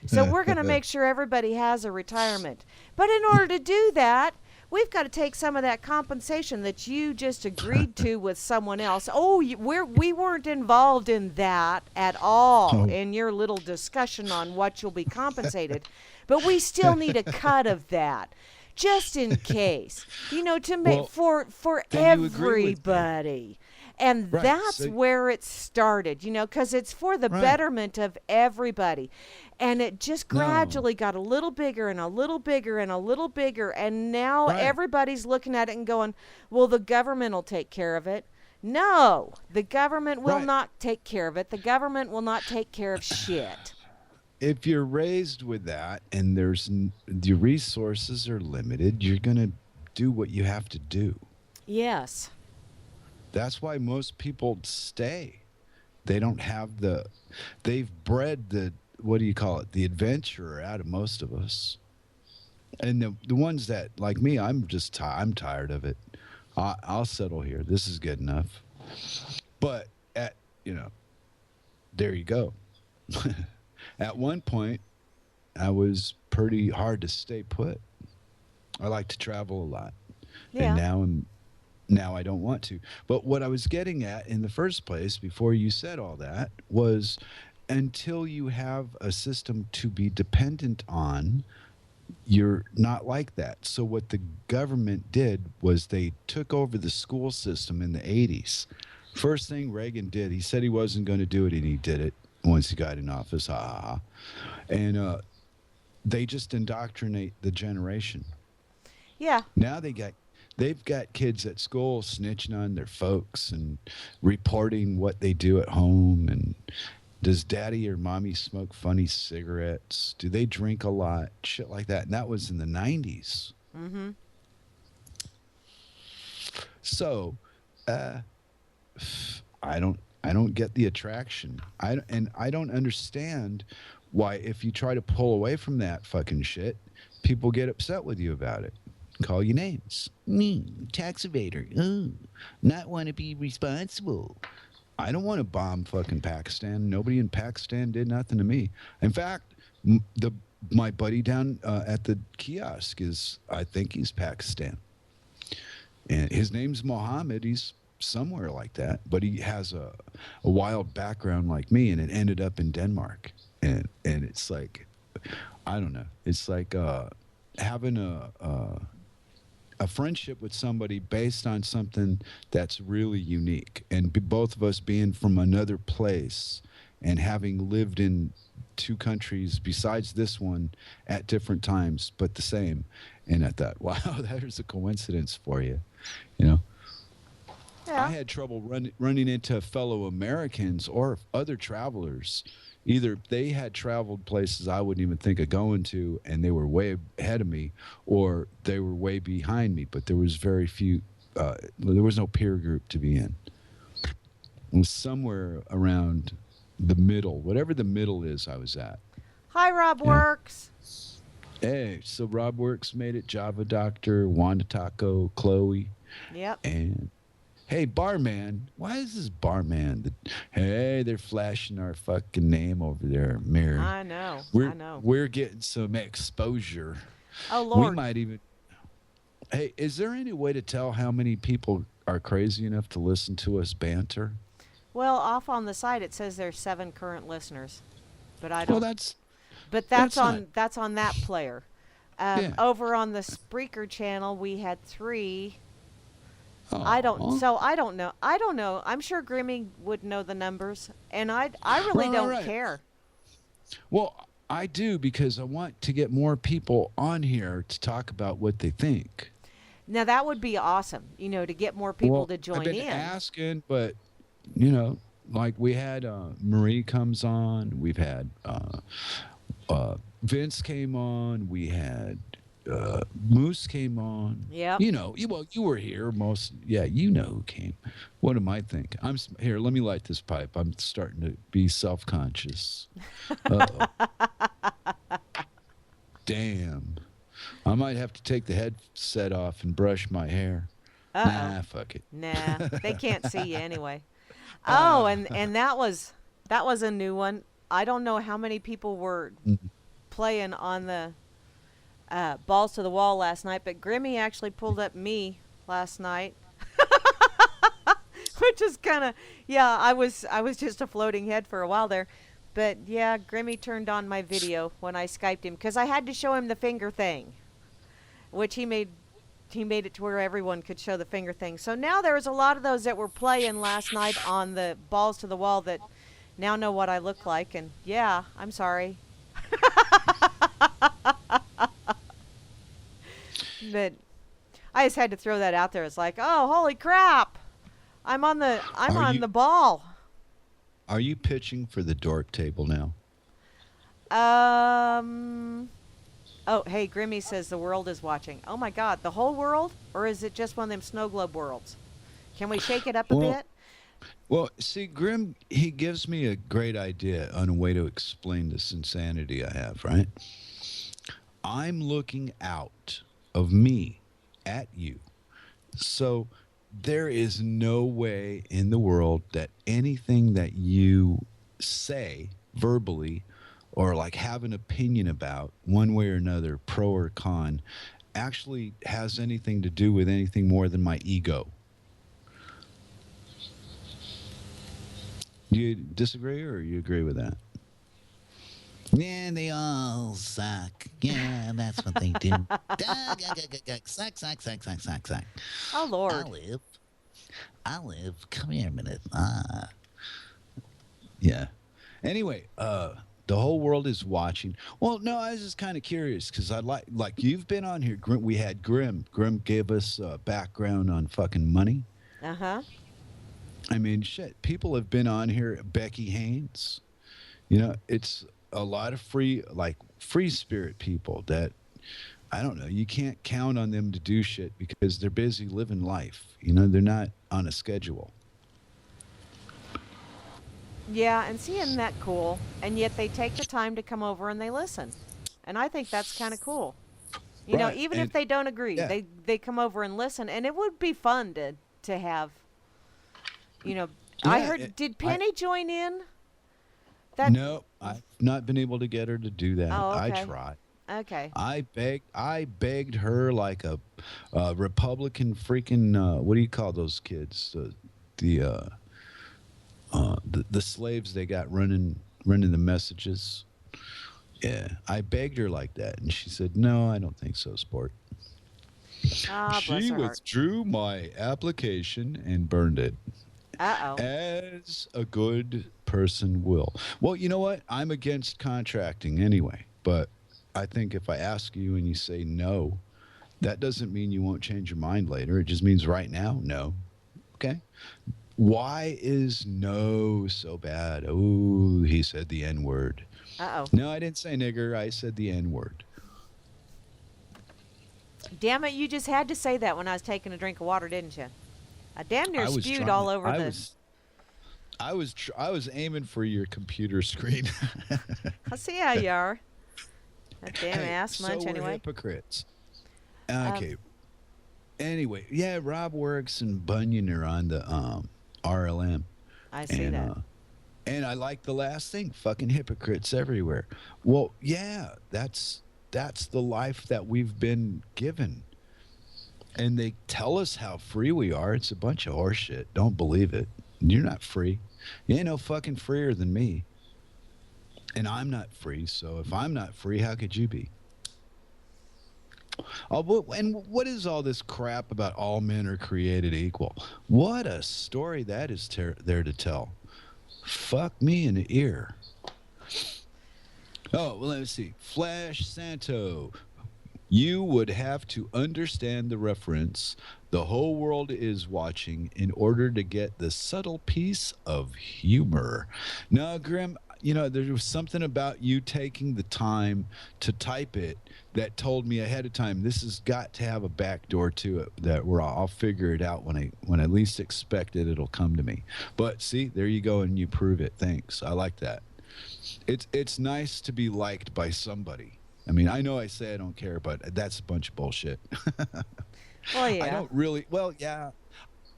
So we're going to make sure everybody has a retirement. But in order to do that, we've got to take some of that compensation that you just agreed to with someone else. Oh, we weren't involved in that at all Oh. in your little discussion on what you'll be compensated. But we still need a cut of that, just in case, to make Well, for then you agree with me. everybody." And Right. that's So, where it started, because it's for the right. betterment of everybody. And it just No. gradually got a little bigger and a little bigger and a little bigger. And now Right. everybody's looking at it and going, "Well, the government will take care of it." No, the government will Right. not take care of it. The government will not take care of shit. If you're raised with that and your resources are limited, you're going to do what you have to do. Yes. That's why most people stay. They don't have they've bred what do you call it? The adventurer out of most of us. And the ones that, like me, I'm tired of it. I'll settle here. This is good enough. But at, you know, there you go. At one point, I was pretty hard to stay put. I like to travel a lot, and Yeah. now I don't want to. But what I was getting at in the first place, before you said all that, was until you have a system to be dependent on, you're not like that. So what the government did was they took over the school system in the 80s. First thing Reagan did, he said he wasn't going to do it, and he did it once he got in office. Ha ha ha. And they just indoctrinate the generation. Yeah. Now they've got kids at school snitching on their folks and reporting what they do at home. And does daddy or mommy smoke funny cigarettes? Do they drink a lot? Shit like that. And that was in the 90s. Mm-hmm. So, I don't get the attraction. I don't understand why, if you try to pull away from that fucking shit, people get upset with you about it. Call you names. Me, tax evader. Ooh, not want to be responsible. I don't want to bomb fucking Pakistan. Nobody in Pakistan did nothing to me. In fact, my buddy down at the kiosk I think he's Pakistan. And his name's Mohammed. He's somewhere like that, but he has a wild background like me, and it ended up in Denmark. And it's like, I don't know. It's like having a friendship with somebody based on something that's really unique, and both of us being from another place and having lived in two countries besides this one at different times, but the same. And I thought, wow, there's a coincidence for you, you know. Yeah. I had trouble running into fellow Americans or other travelers. Either they had traveled places I wouldn't even think of going to, and they were way ahead of me, or they were way behind me. But there was very few. There was no peer group to be in. It was somewhere around the middle, whatever the middle is. I was at. Hi, Rob Yeah. Works. Hey, so Rob Works made it. Java Doctor, Wanda Taco, Chloe, Yep. and hey, barman. Why is this barman? Hey, they're flashing our fucking name over there, mirror. I know. We're I know. we're getting some exposure. Oh, We Lord. might even. Hey, is there any way to tell how many people are crazy enough to listen to us banter? Well, off on the site it says there's 7 current listeners, but I Well, don't. that's But that's that's on that player. Yeah. Over on the Spreaker channel, we had 3. Aw. I don't know. I don't know. I'm sure Grimmy would know the numbers, and I really Right, don't right. care. Well, I do, because I want to get more people on here to talk about what they think. Now that would be awesome, to get more people Well, to join I've been in. asking, but like we had Marie comes on, we've had Vince came on, we had Moose came on. Yep. You were here most. Yeah, you know who came. What am I thinking? Here. Let me light this pipe. I'm starting to be self-conscious. Uh-oh. Damn. I might have to take the headset off and brush my hair. Uh-oh. Nah, fuck it. Nah, they can't see you anyway. Oh, and that was a new one. I don't know how many people were playing on the balls to the wall last night, but Grimmy actually pulled up me last night, which is kind of I was just a floating head for a while there, but yeah, Grimmy turned on my video when I Skyped him because I had to show him the finger thing, which he made it to where everyone could show the finger thing. So now there was a lot of those that were playing last night on the balls to the wall that now know what I look like, and yeah, I'm sorry. But I just had to throw that out there. It's like, oh, holy crap! I'm on the ball. Are you pitching for the Dork Table now? Oh, hey, Grimmy says the world is watching. Oh my God, the whole world, or is it just one of them snow globe worlds? Can we shake it up a bit? Well, see, Grim, he gives me a great idea on a way to explain this insanity I have, right? I'm looking out of me at you. So there is no way in the world that anything that you say verbally or like have an opinion about one way or another, pro or con, actually has anything to do with anything more than my ego. Do you disagree or you agree with that? Yeah, they all suck. Yeah, that's what they do. Suck, suck, suck, suck, suck, suck. Oh Lord. Olive, come here a minute. Yeah. Anyway, the whole world is watching. Well, no, I was just kind of curious because I like you've been on here. We had Grim. Grim gave us background on fucking money. Uh-huh. I mean, shit. People have been on here. Becky Haynes. It's a lot of free spirit people that I don't know. You can't count on them to do shit because they're busy living life. They're not on a schedule. Yeah, and see, isn't that cool? And yet they take the time to come over and they listen. And I think that's kind of cool. Right. Even And if they don't agree, yeah. they come over and listen, and it would be fun to have. Yeah, I heard. Did Penny join in? That No, I've not been able to get her to do that. Oh, I okay. tried. Okay. I begged her like a Republican freaking what do you call those kids? The the slaves they got running the messages. Yeah, I begged her like that, and she said, "No, I don't think so, sport." Ah, bless She her heart. withdrew my application and burned it, Uh-oh. as a good person will. Well, you know what? I'm against contracting anyway, but I think if I ask you and you say no, that doesn't mean you won't change your mind later. It just means right now, no. Okay? Why is no so bad? Oh, he said the N word. Uh-oh. No, I didn't say nigger. I said the N word. Damn it, you just had to say that when I was taking a drink of water, didn't you? I damn near spewed all over I was aiming for your computer screen. I see how you are. That damn Hey, ass munch, so we're anyway. hypocrites. Okay. Anyway, yeah, Rob Works and Bunyan are on the RLM. I see and, that. And I like the last thing, fucking hypocrites everywhere. Well, yeah, that's the life that we've been given. And they tell us how free we are. It's a bunch of horseshit. Don't believe it. You're not free. You ain't no fucking freer than me. And I'm not free, so if I'm not free, how could you be? Oh, and what is all this crap about all men are created equal? What a story that is there to tell. Fuck me in the ear. Oh, well, let's see. Flash Santo. You would have to understand the reference. The whole world is watching in order to get the subtle piece of humor. Now, Grim, there was something about you taking the time to type it that told me ahead of time this has got to have a backdoor to it that where I'll figure it out when I least expect it, it'll come to me. But see, there you go, and you prove it. Thanks. I like that. It's nice to be liked by somebody. I mean, I know I say I don't care, but that's a bunch of bullshit. Well, yeah. I don't really. Well, yeah,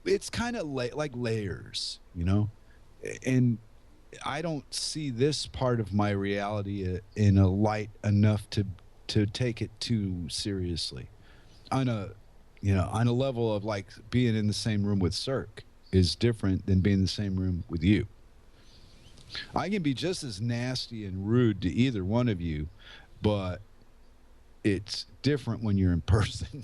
it's kind of like layers, and I don't see this part of my reality in a light enough to take it too seriously. On a level of like being in the same room with Cirque is different than being in the same room with you. I can be just as nasty and rude to either one of you, but it's different when you're in person.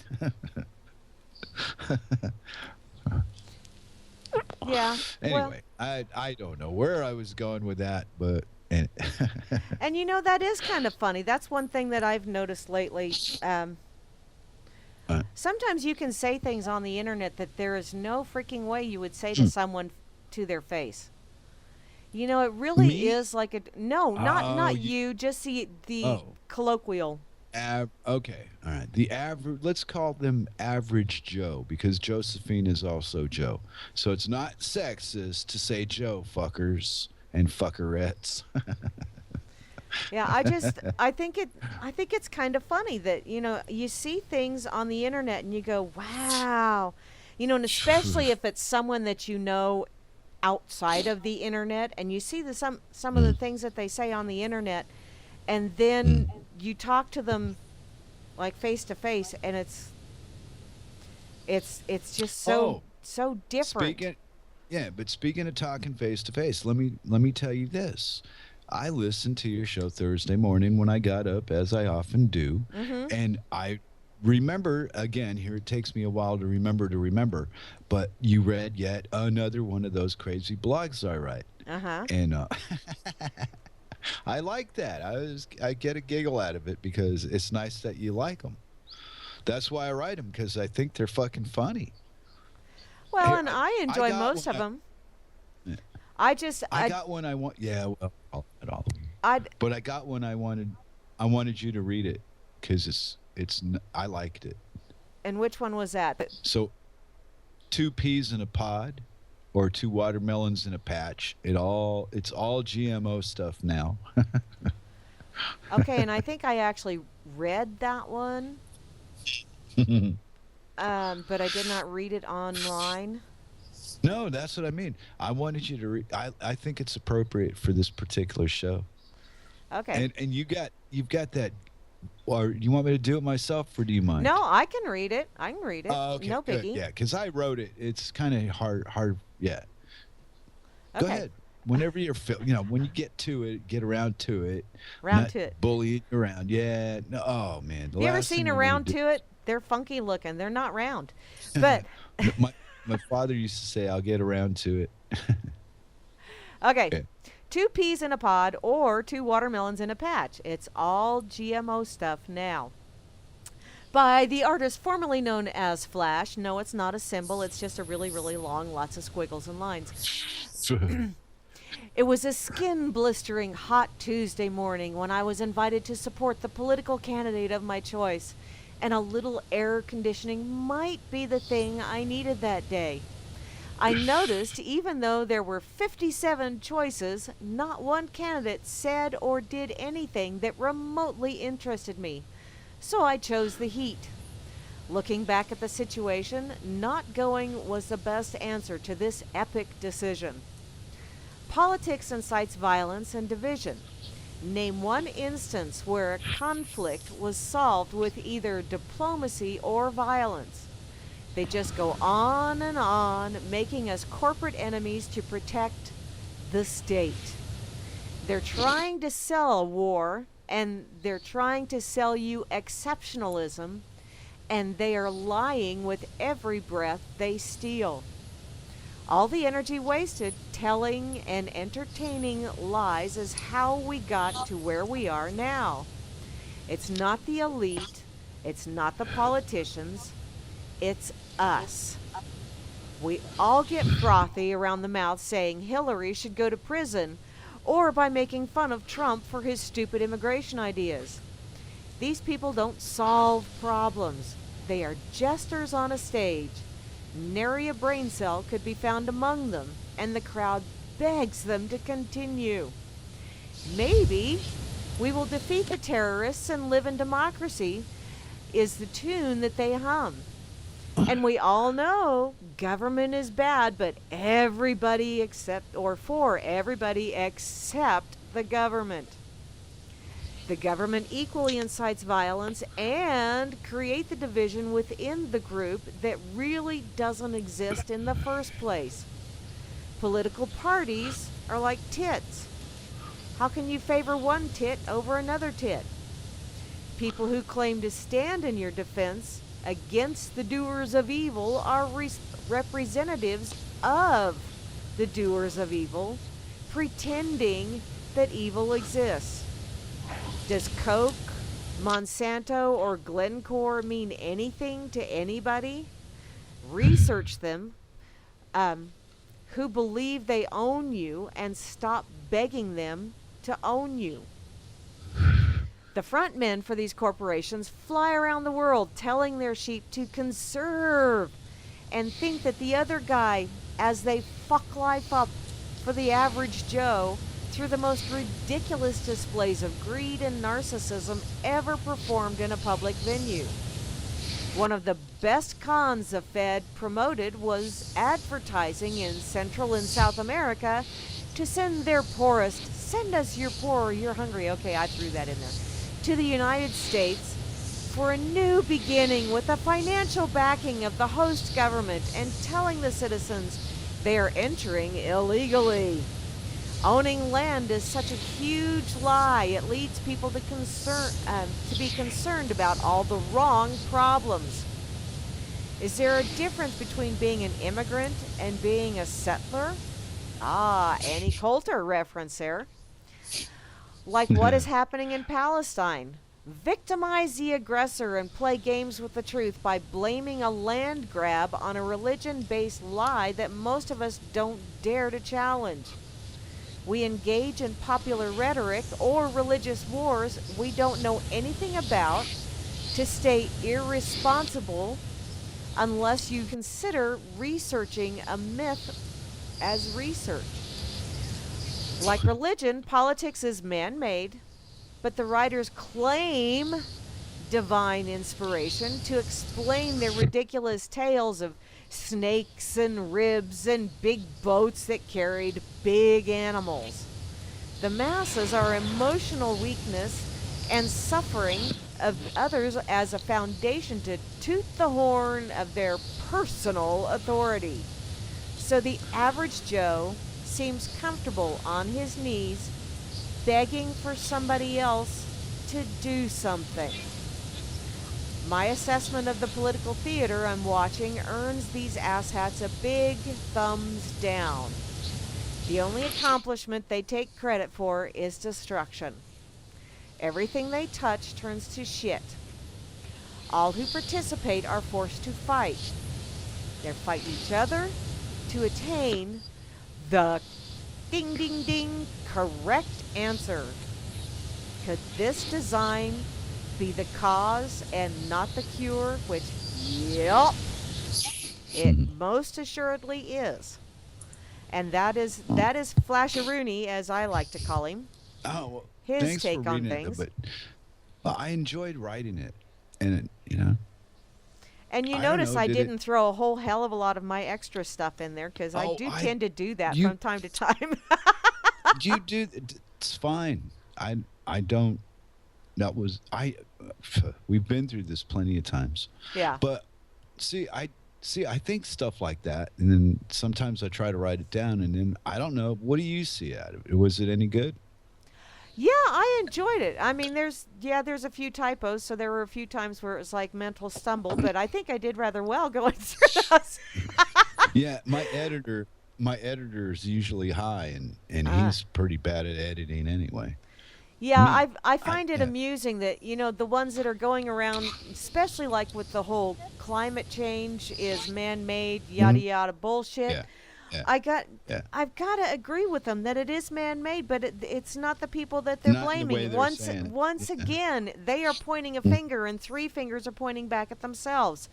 Yeah. Anyway, I don't know where I was going with that, but and that is kind of funny. That's one thing that I've noticed lately. Sometimes you can say things on the internet that there is no freaking way you would say to someone to their face. It really Me? is like not you- you, just the Oh. colloquial. Okay, all right. The average, let's call them average Joe, because Josephine is also Joe. So it's not sexist to say Joe fuckers and fuckerettes. Yeah, I think it's kind of funny that you see things on the internet and you go, wow. And especially if it's someone that you know outside of the internet, and you see some of the things that they say on the internet, and then you talk to them like face to face, and it's just so different. Speaking of talking face to face, let me tell you this. I listened to your show Thursday morning when I got up, as I often do, and I remember again. Here, it takes me a while to remember, but you read yet another one of those crazy blogs I write, and I like that. I get a giggle out of it because it's nice that you like them. That's why I write them, because I think they're fucking funny. Well, Hey, and I enjoy most of them. I got one I want. Yeah, well, not all of them. But I got one I wanted you to read it because I liked it. And which one was that? So, 2 peas in a pod, or 2 watermelons in a patch. It's all GMO stuff now. Okay, and I think I actually read that one, but I did not read it online. No, that's what I mean. I wanted you to read. I think it's appropriate for this particular show. Okay. And you've got that. Or you want me to do it myself, or do you mind? No, I can read it. Okay, No good. biggie. Yeah, because I wrote it. It's kind of hard. Yeah. Okay. Go ahead. Whenever when you get around to it. Round not to it. Bullying around. Yeah. No, oh man. You ever seen a round to it? They're funky looking. They're not round. But my father used to say, "I'll get around to it." okay. Yeah. 2 peas in a pod or 2 watermelons in a patch. It's all GMO stuff now. By the artist formerly known as Flash. No, it's not a symbol. It's just a really, really long, lots of squiggles and lines. It was a skin-blistering hot Tuesday morning when I was invited to support the political candidate of my choice, and a little air conditioning might be the thing I needed that day. I noticed even though there were 57 choices, not one candidate said or did anything that remotely interested me. So I chose the heat. Looking back at the situation, not going was the best answer to this epic decision. Politics incites violence and division. Name one instance where a conflict was solved with either diplomacy or violence. They just go on and on, making us corporate enemies to protect the state. They're trying to sell war, and they're trying to sell you exceptionalism, and they are lying with every breath they steal. All the energy wasted telling and entertaining lies is how we got to where we are now. It's not the elite, it's not the politicians, it's us. We all get frothy around the mouth saying Hillary should go to prison, or by making fun of Trump for his stupid immigration ideas. These people don't solve problems. They are jesters on a stage. Nary a brain cell could be found among them, and the crowd begs them to continue. Maybe we will defeat the terrorists and live in democracy, is the tune that they hum. And we all know government is bad, but everybody except the government. The government equally incites violence and create the division within the group that really doesn't exist in the first place. Political parties are like tits. How can you favor one tit over another tit? People who claim to stand in your defense against the doers of evil are representatives of the doers of evil, pretending that evil exists. Does Coke, Monsanto, or Glencore mean anything to anybody? Research them, who believe they own you, and stop begging them to own you. The front men for these corporations fly around the world telling their sheep to conserve and think that the other guy, as they fuck life up for the average Joe through the most ridiculous displays of greed and narcissism ever performed in a public venue. One of the best cons the Fed promoted was advertising in Central and South America to send their poorest, send us your poor, you're hungry, okay, I threw that in there, to the United States for a new beginning with the financial backing of the host government and telling the citizens they are entering illegally. Owning land is such a huge lie. It leads people to be concerned about all the wrong problems. Is there a difference between being an immigrant and being a settler? Ah, Annie Coulter reference there. Like what is happening in Palestine. Victimize the aggressor and play games with the truth by blaming a land grab on a religion-based lie that most of us don't dare to challenge. We engage in popular rhetoric or religious wars we don't know anything about to stay irresponsible unless you consider researching a myth as research. Like religion, politics is man-made, but the writers claim divine inspiration to explain their ridiculous tales of snakes and ribs and big boats that carried big animals. The masses are emotional weakness and suffering of others as a foundation to toot the horn of their personal authority. So the average Joe seems comfortable on his knees begging for somebody else to do something. My assessment of the political theater I'm watching earns these asshats a big thumbs down. The only accomplishment they take credit for is destruction. Everything they touch turns to shit. All who participate are forced to fight. They fight each other to attain the ding ding ding correct answer. Could this design be the cause and not the cure? Which, yep, it most assuredly is. And that is Flasharoonie, as I like to call him. Oh, well, His thanks take for on reading things. it, but I enjoyed writing it, and you know. And you I don't notice know, I did it- didn't throw a whole hell of a lot of my extra stuff in there because I Oh, do I- tend to do that you- from time to time. You do. It's fine. I don't. That was I. We've been through this plenty of times. Yeah. But I think stuff like that, and then sometimes I try to write it down, and then I don't know. What do you see out of it? Was it any good? Yeah, I enjoyed it. I mean, there's a few typos, so there were a few times where it was like mental stumble, but I think I did rather well going through those. Yeah, my editor's usually high, and he's pretty bad at editing anyway. Yeah, Me, I find it yeah. amusing that, the ones that are going around, especially like with the whole climate change is man-made, yada yada bullshit. Yeah. Yeah. I've got to agree with them that it is man-made, but it's not the people that they're Not in the way blaming. they're saying it. Once Yeah. again, they are pointing a finger, and three fingers are pointing back at themselves.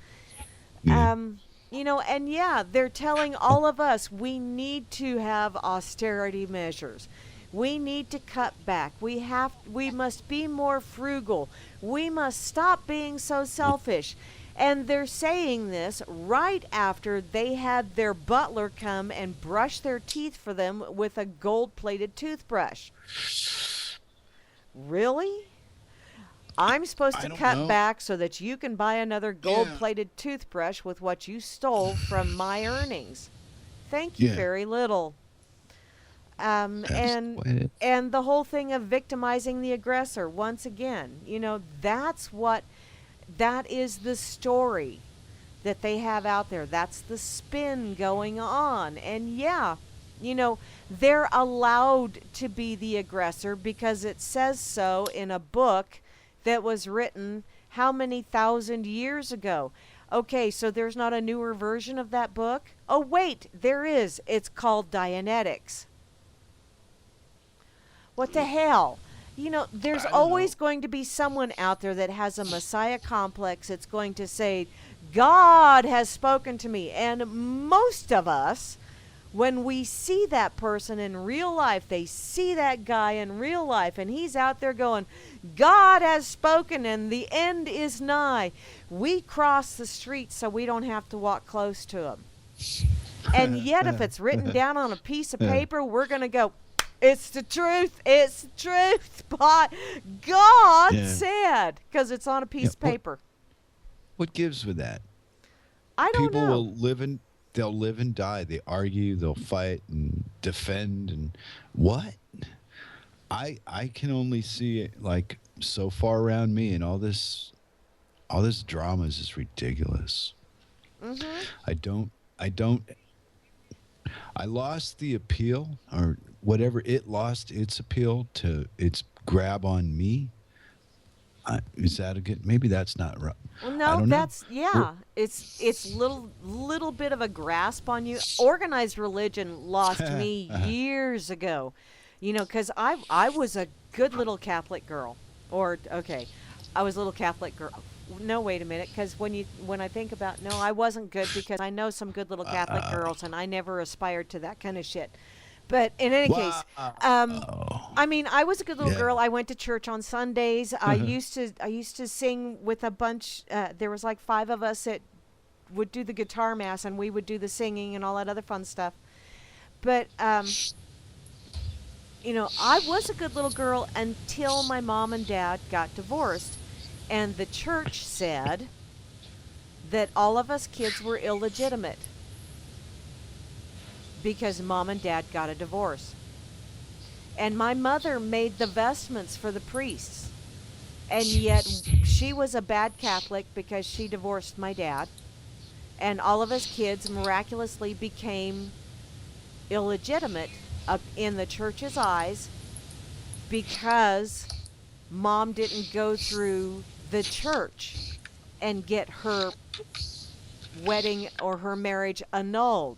Yeah. And yeah, they're telling all of us we need to have austerity measures. We need to cut back. We must be more frugal. We must stop being so selfish. And they're saying this right after they had their butler come and brush their teeth for them with a gold-plated toothbrush. Really? I'm supposed I to don't cut know. back so that you can buy another gold-plated toothbrush with what you stole from my earnings. Thank you Yeah. very little. That's the way it is. And the whole thing of victimizing the aggressor, once again, that is the story that they have out there. That's the spin going on. And yeah, they're allowed to be the aggressor because it says so in a book that was written how many thousand years ago. Okay, so there's not a newer version of that book? Oh, wait, there is. It's called Dianetics. What the hell? There's I don't always going to be someone out there that has a messiah complex that's going to say, God has spoken to me. And most of us when we see that person in real life, they see that guy in real life, and he's out there going, God has spoken and the end is nigh. We cross the street so we don't have to walk close to him. And yet, if it's written down on a piece of paper, we're going to go, it's the truth. It's the truth. But God said, because it's on a piece of paper. What gives with that? I don't People know. will they'll live and die. They argue, they'll fight and defend and what? I can only see it like so far around me, and all this drama is just ridiculous. Mm-hmm. I lost the appeal, or whatever, it lost its appeal to its grab on me. Is that a good? Maybe that's not right. Well, I no, don't know. that's it's little bit of a grasp on you. Organized religion lost me years ago, because I was a good little Catholic girl, or okay, I was a little Catholic girl. No, wait a minute, because when I think about no, I wasn't good because I know some good little Catholic girls, and I never aspired to that kind of shit. But in any case, I mean, I was a good little girl. I went to church on Sundays. I used to sing with a bunch. There was like 5 of us that would do the guitar mass, and we would do the singing and all that other fun stuff. But I was a good little girl until my mom and dad got divorced, and the church said that all of us kids were illegitimate because mom and dad got a divorce. And my mother made the vestments for the priests. And yet she was a bad Catholic because she divorced my dad. And all of us kids miraculously became illegitimate in the church's eyes because mom didn't go through the church and get her wedding or her marriage annulled.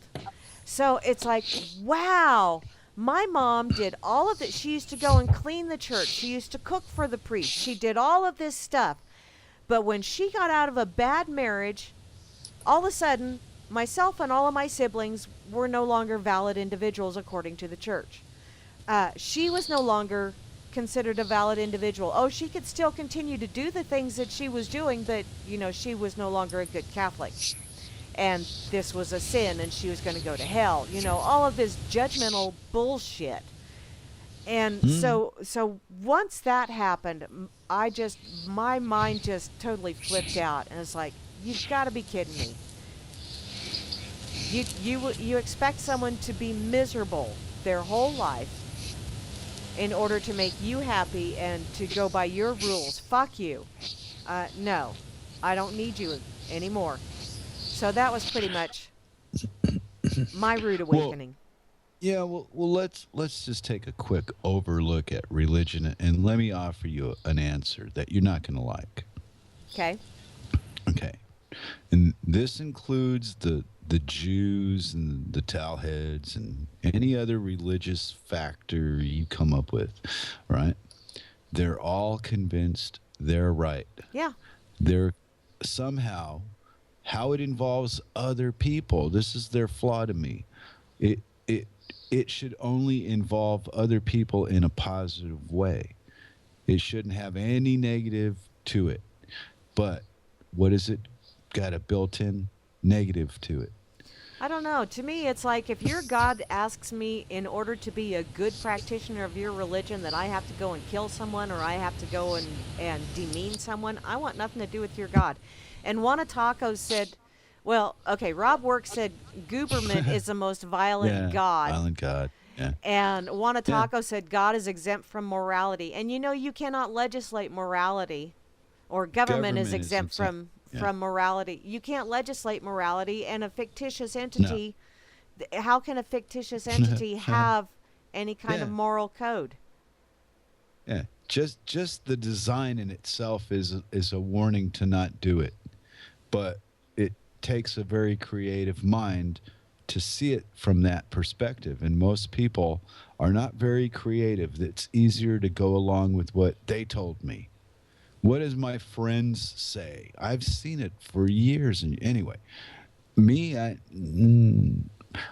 So it's like, wow, my mom did all of that. She used to go and clean the church. She used to cook for the priest. She did all of this stuff. But when she got out of a bad marriage, all of a sudden, myself and all of my siblings were no longer valid individuals according to the church. She was no longer considered a valid individual. Oh, she could still continue to do the things that she was doing, but, she was no longer a good Catholic. And this was a sin, and she was going to go to hell. All of this judgmental bullshit. And so once that happened, my mind just totally flipped out, and it's like, you've got to be kidding me. You expect someone to be miserable their whole life in order to make you happy and to go by your rules. Fuck you. No, I don't need you anymore. So that was pretty much my rude awakening. Well, let's just take a quick overlook at religion, and let me offer you an answer that you're not going to like. Okay. Okay. And this includes the Jews and the Talheads and any other religious factor you come up with, right? They're all convinced they're right. Yeah. They're somehow, how it involves other people, this is their flaw to me. It should only involve other people in a positive way. It shouldn't have any negative to it. But what is it got a built-in negative to it? I don't know. To me, it's like if your God asks me in order to be a good practitioner of your religion that I have to go and kill someone or I have to go and demean someone, I want nothing to do with your God. And Juana Taco said, well, okay, Rob Works said Gooberman is the most violent God. Violent God. Yeah. And Juana Taco said God is exempt from morality. And you cannot legislate morality, or government is exempt from morality. You can't legislate morality, and a fictitious entity, how can a fictitious entity have any kind of moral code? Yeah, just the design in itself is a warning to not do it. But it takes a very creative mind to see it from that perspective, and most people are not very creative. It's easier to go along with what they told me. What does my friends say? I've seen it for years. And anyway, me,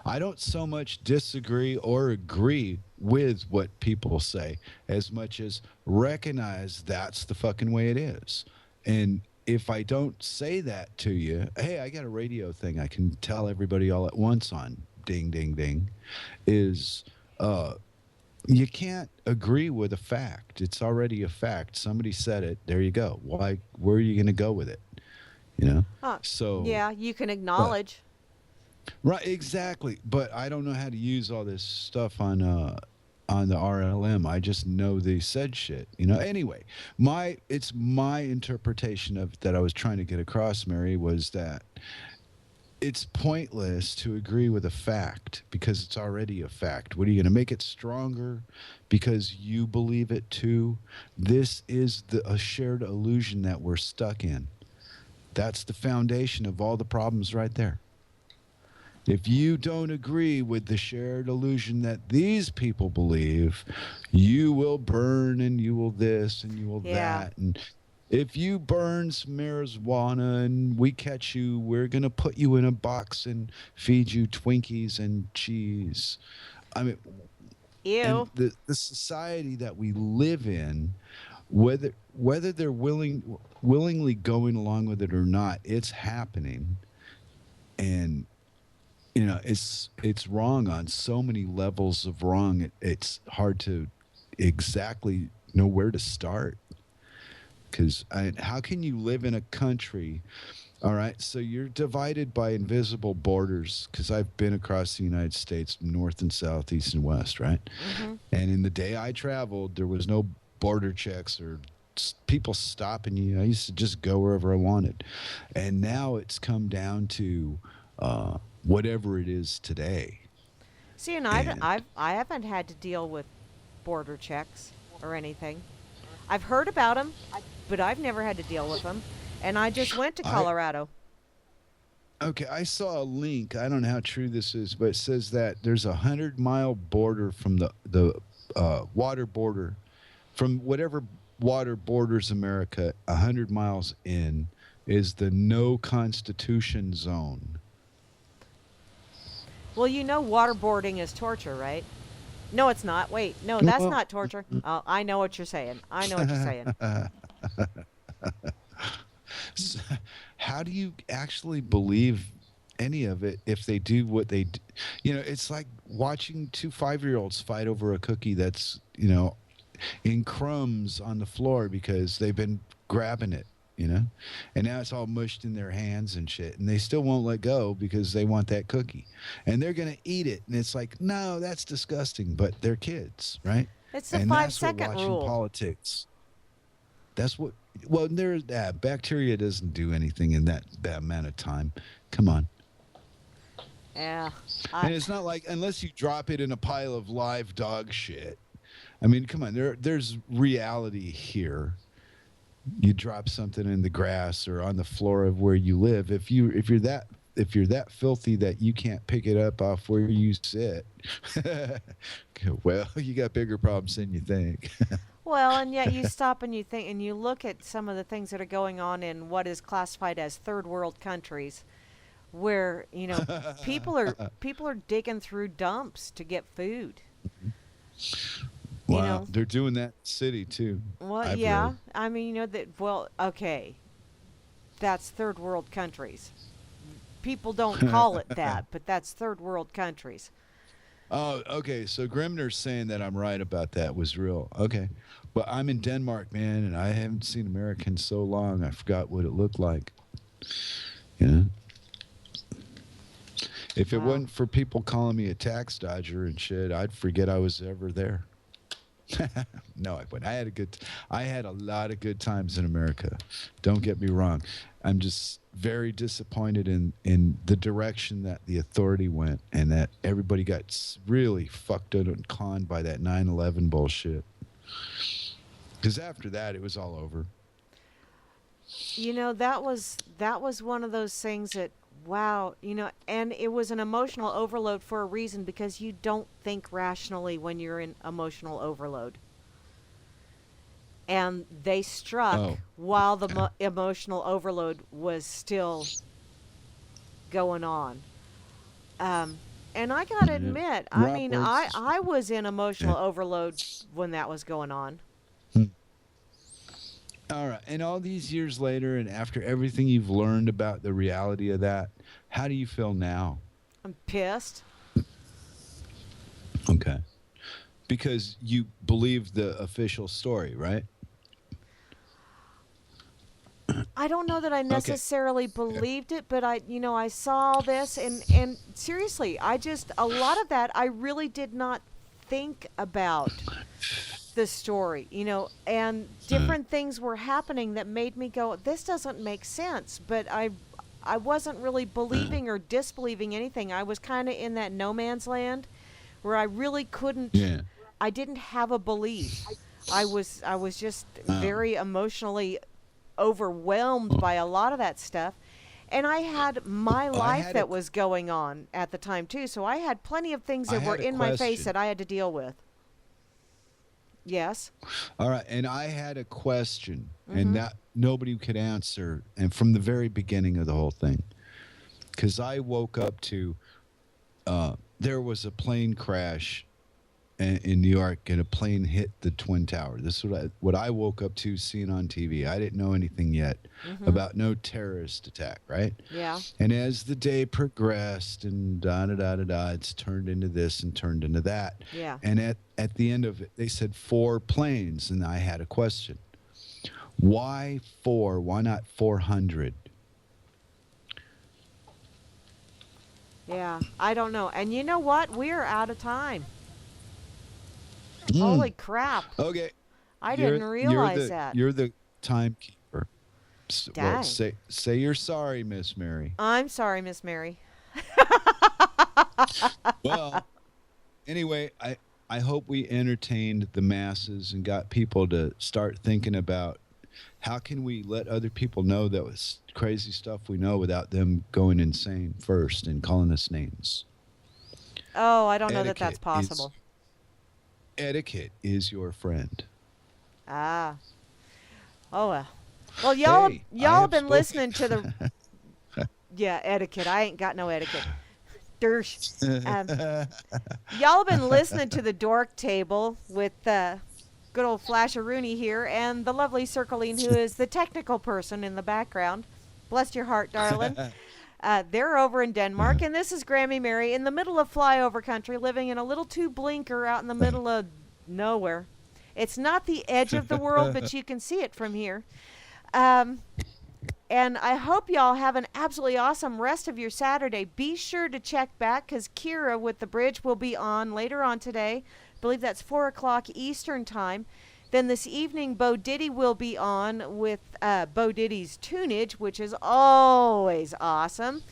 I don't so much disagree or agree with what people say as much as recognize that's the fucking way it is. And if I don't say that to you, hey, I got a radio thing I can tell everybody all at once on, ding, ding, ding, is uh, you can't agree with a fact. It's already a fact. Somebody said it. There you go. Why? Where are you going to go with it? You know. So, Yeah, you can but acknowledge. right, exactly. But I don't know how to use all this stuff on the RLM. I just know they said shit. You know. Anyway, it's my interpretation of that I was trying to get across, Mary, was that it's pointless to agree with a fact because it's already a fact. What are you going to make it stronger because you believe it too? This is a shared illusion that we're stuck in. That's the foundation of all the problems right there. If you don't agree with the shared illusion that these people believe, you will burn and you will this and you will Yeah. that. And if you burn some marijuana and we catch you, we're going to put you in a box and feed you Twinkies and cheese. I mean, and Ew. the society that we live in, whether they're willingly going along with it or not, it's happening. And it's wrong on so many levels of wrong. It's hard to exactly know where to start. Because how can you live in a country? All right, so you're divided by invisible borders. Because I've been across the United States, north and south, east and west, right? Mm-hmm. And in the day I traveled, there was no border checks or people stopping you. I used to just go wherever I wanted, and now it's come down to whatever it is today. See, and And I haven't had to deal with border checks or anything. I've heard about them, but I've never had to deal with them. And I just went to I Colorado. okay, I saw a link. I don't know how true this is, but it says that there's 100-mile border from the water border from whatever water borders America. 100 miles in is the no constitution zone. Well, you know, waterboarding is torture, right? No, it's not. Wait, no, that's Well, not torture. Oh, I know what you're saying. I know what you're saying. s- how do you actually believe any of it if they do what they do? It's like watching two 5-year-olds fight over a cookie that's in crumbs on the floor because they've been grabbing it, and now it's all mushed in their hands and shit, and they still won't let go because they want that cookie, and they're gonna eat it, and it's like, no, that's disgusting, but they're kids, right? It's the And five that's what second watching rule. politics. That's what. Well, there's that bacteria doesn't do anything in that amount of time. Come on. Yeah. I, And it's not like unless you drop it in a pile of live dog shit. I mean, come on. There's reality here. You drop something in the grass or on the floor of where you live. If you're that filthy that you can't pick it up off where you sit, well, you got bigger problems than you think. well, and yet you stop and you think and you look at some of the things that are going on in what is classified as third world countries where, people are digging through dumps to get food. You Wow, know, they're doing that in the city too. well, I've yeah. read. I mean, well, okay. That's third world countries. People don't call it that, but that's third world countries. Oh, okay. So Grimner's saying that I'm right about that was real. Okay. But I'm in Denmark, man, and I haven't seen America in so long. I forgot what it looked like. You know? If it Wow. wasn't for people calling me a tax dodger and shit, I'd forget I was ever there. No, I wouldn't. I had a lot of good times in America. Don't get me wrong. I'm just very disappointed in the direction that the authority went and that everybody got really fucked up and conned by that 9/11 bullshit. Because after that, it was all over. That was one of those things that, wow, and it was an emotional overload for a reason because you don't think rationally when you're in emotional overload. And they struck Oh, while the yeah. emotional overload was still going on. Um, And I gotta admit, I mean, Roberts. I was in emotional overload when that was going on. All right. And all these years later, and after everything you've learned about the reality of that, how do you feel now? I'm pissed. Okay. Because you believe the official story, right? I don't know that I necessarily believed it, but I saw all this, and seriously, a lot of that I really did not think about the story, and different things were happening that made me go, this doesn't make sense. But I wasn't really believing or disbelieving anything. I was kind of in that no man's land where I really couldn't. Yeah. I didn't have a belief. I was just very emotionally overwhelmed by a lot of that stuff. And I had my life that was going on at the time too. So I had plenty of things that were in my face that I had to deal with. Yes. All right. And I had a question, and that nobody could answer, and from the very beginning of the whole thing. Because I woke up to there was a plane crash in New York, and a plane hit the Twin Tower. This is what I woke up to seeing on TV. I didn't know anything yet about no terrorist attack, right? Yeah. And as the day progressed and it's turned into this and turned into that. Yeah. And at the end of it, they said 4 planes, and I had a question. Why 4? Why not 400? Yeah, I don't know. And you know what? We're out of time. Holy crap. Okay. I didn't realize that. You're the timekeeper. Well, Dang. say you're sorry, Miss Mary. I'm sorry, Miss Mary. Well, anyway, I hope we entertained the masses and got people to start thinking about how can we let other people know that was crazy stuff we know without them going insane first and calling us names. Oh, I don't know that that's possible. Etiquette is your friend. Ah. Oh, well. Well, y'all have been listening to the... Yeah, etiquette. I ain't got no etiquette. Dersh. Y'all have been listening to the Dork Table with good old Flasheroonie here and the lovely Circling, who is the technical person in the background. Bless your heart, darling. They're over in Denmark, and this is Grammy Mary in the middle of flyover country, living in a little two blinker out in the middle of nowhere. It's not the edge of the world, but you can see it from here. And I hope y'all have an absolutely awesome rest of your Saturday. Be sure to check back, because Kira with the bridge will be on later on today. I believe that's 4 o'clock Eastern time. Then this evening, Bo Diddy will be on with Bo Diddy's Tunage, which is always awesome.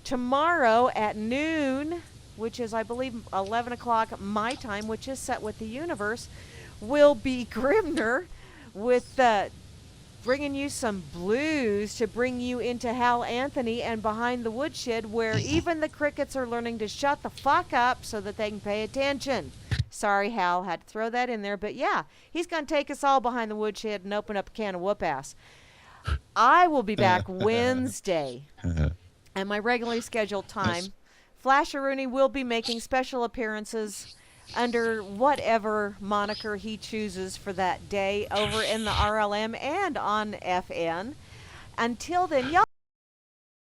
Tomorrow at noon, which is, I believe, 11 o'clock my time, which is Set with the Universe, will be Grimner with bringing you some blues to bring you into Hal Anthony and Behind the Woodshed, where even the crickets are learning to shut the fuck up so that they can pay attention. Sorry, Hal, had to throw that in there. But yeah, he's going to take us all behind the woodshed and open up a can of whoop-ass. I will be back Wednesday at my regularly scheduled time. Flasheroonie will be making special appearances under whatever moniker he chooses for that day over in the RLM and on FN. Until then, y'all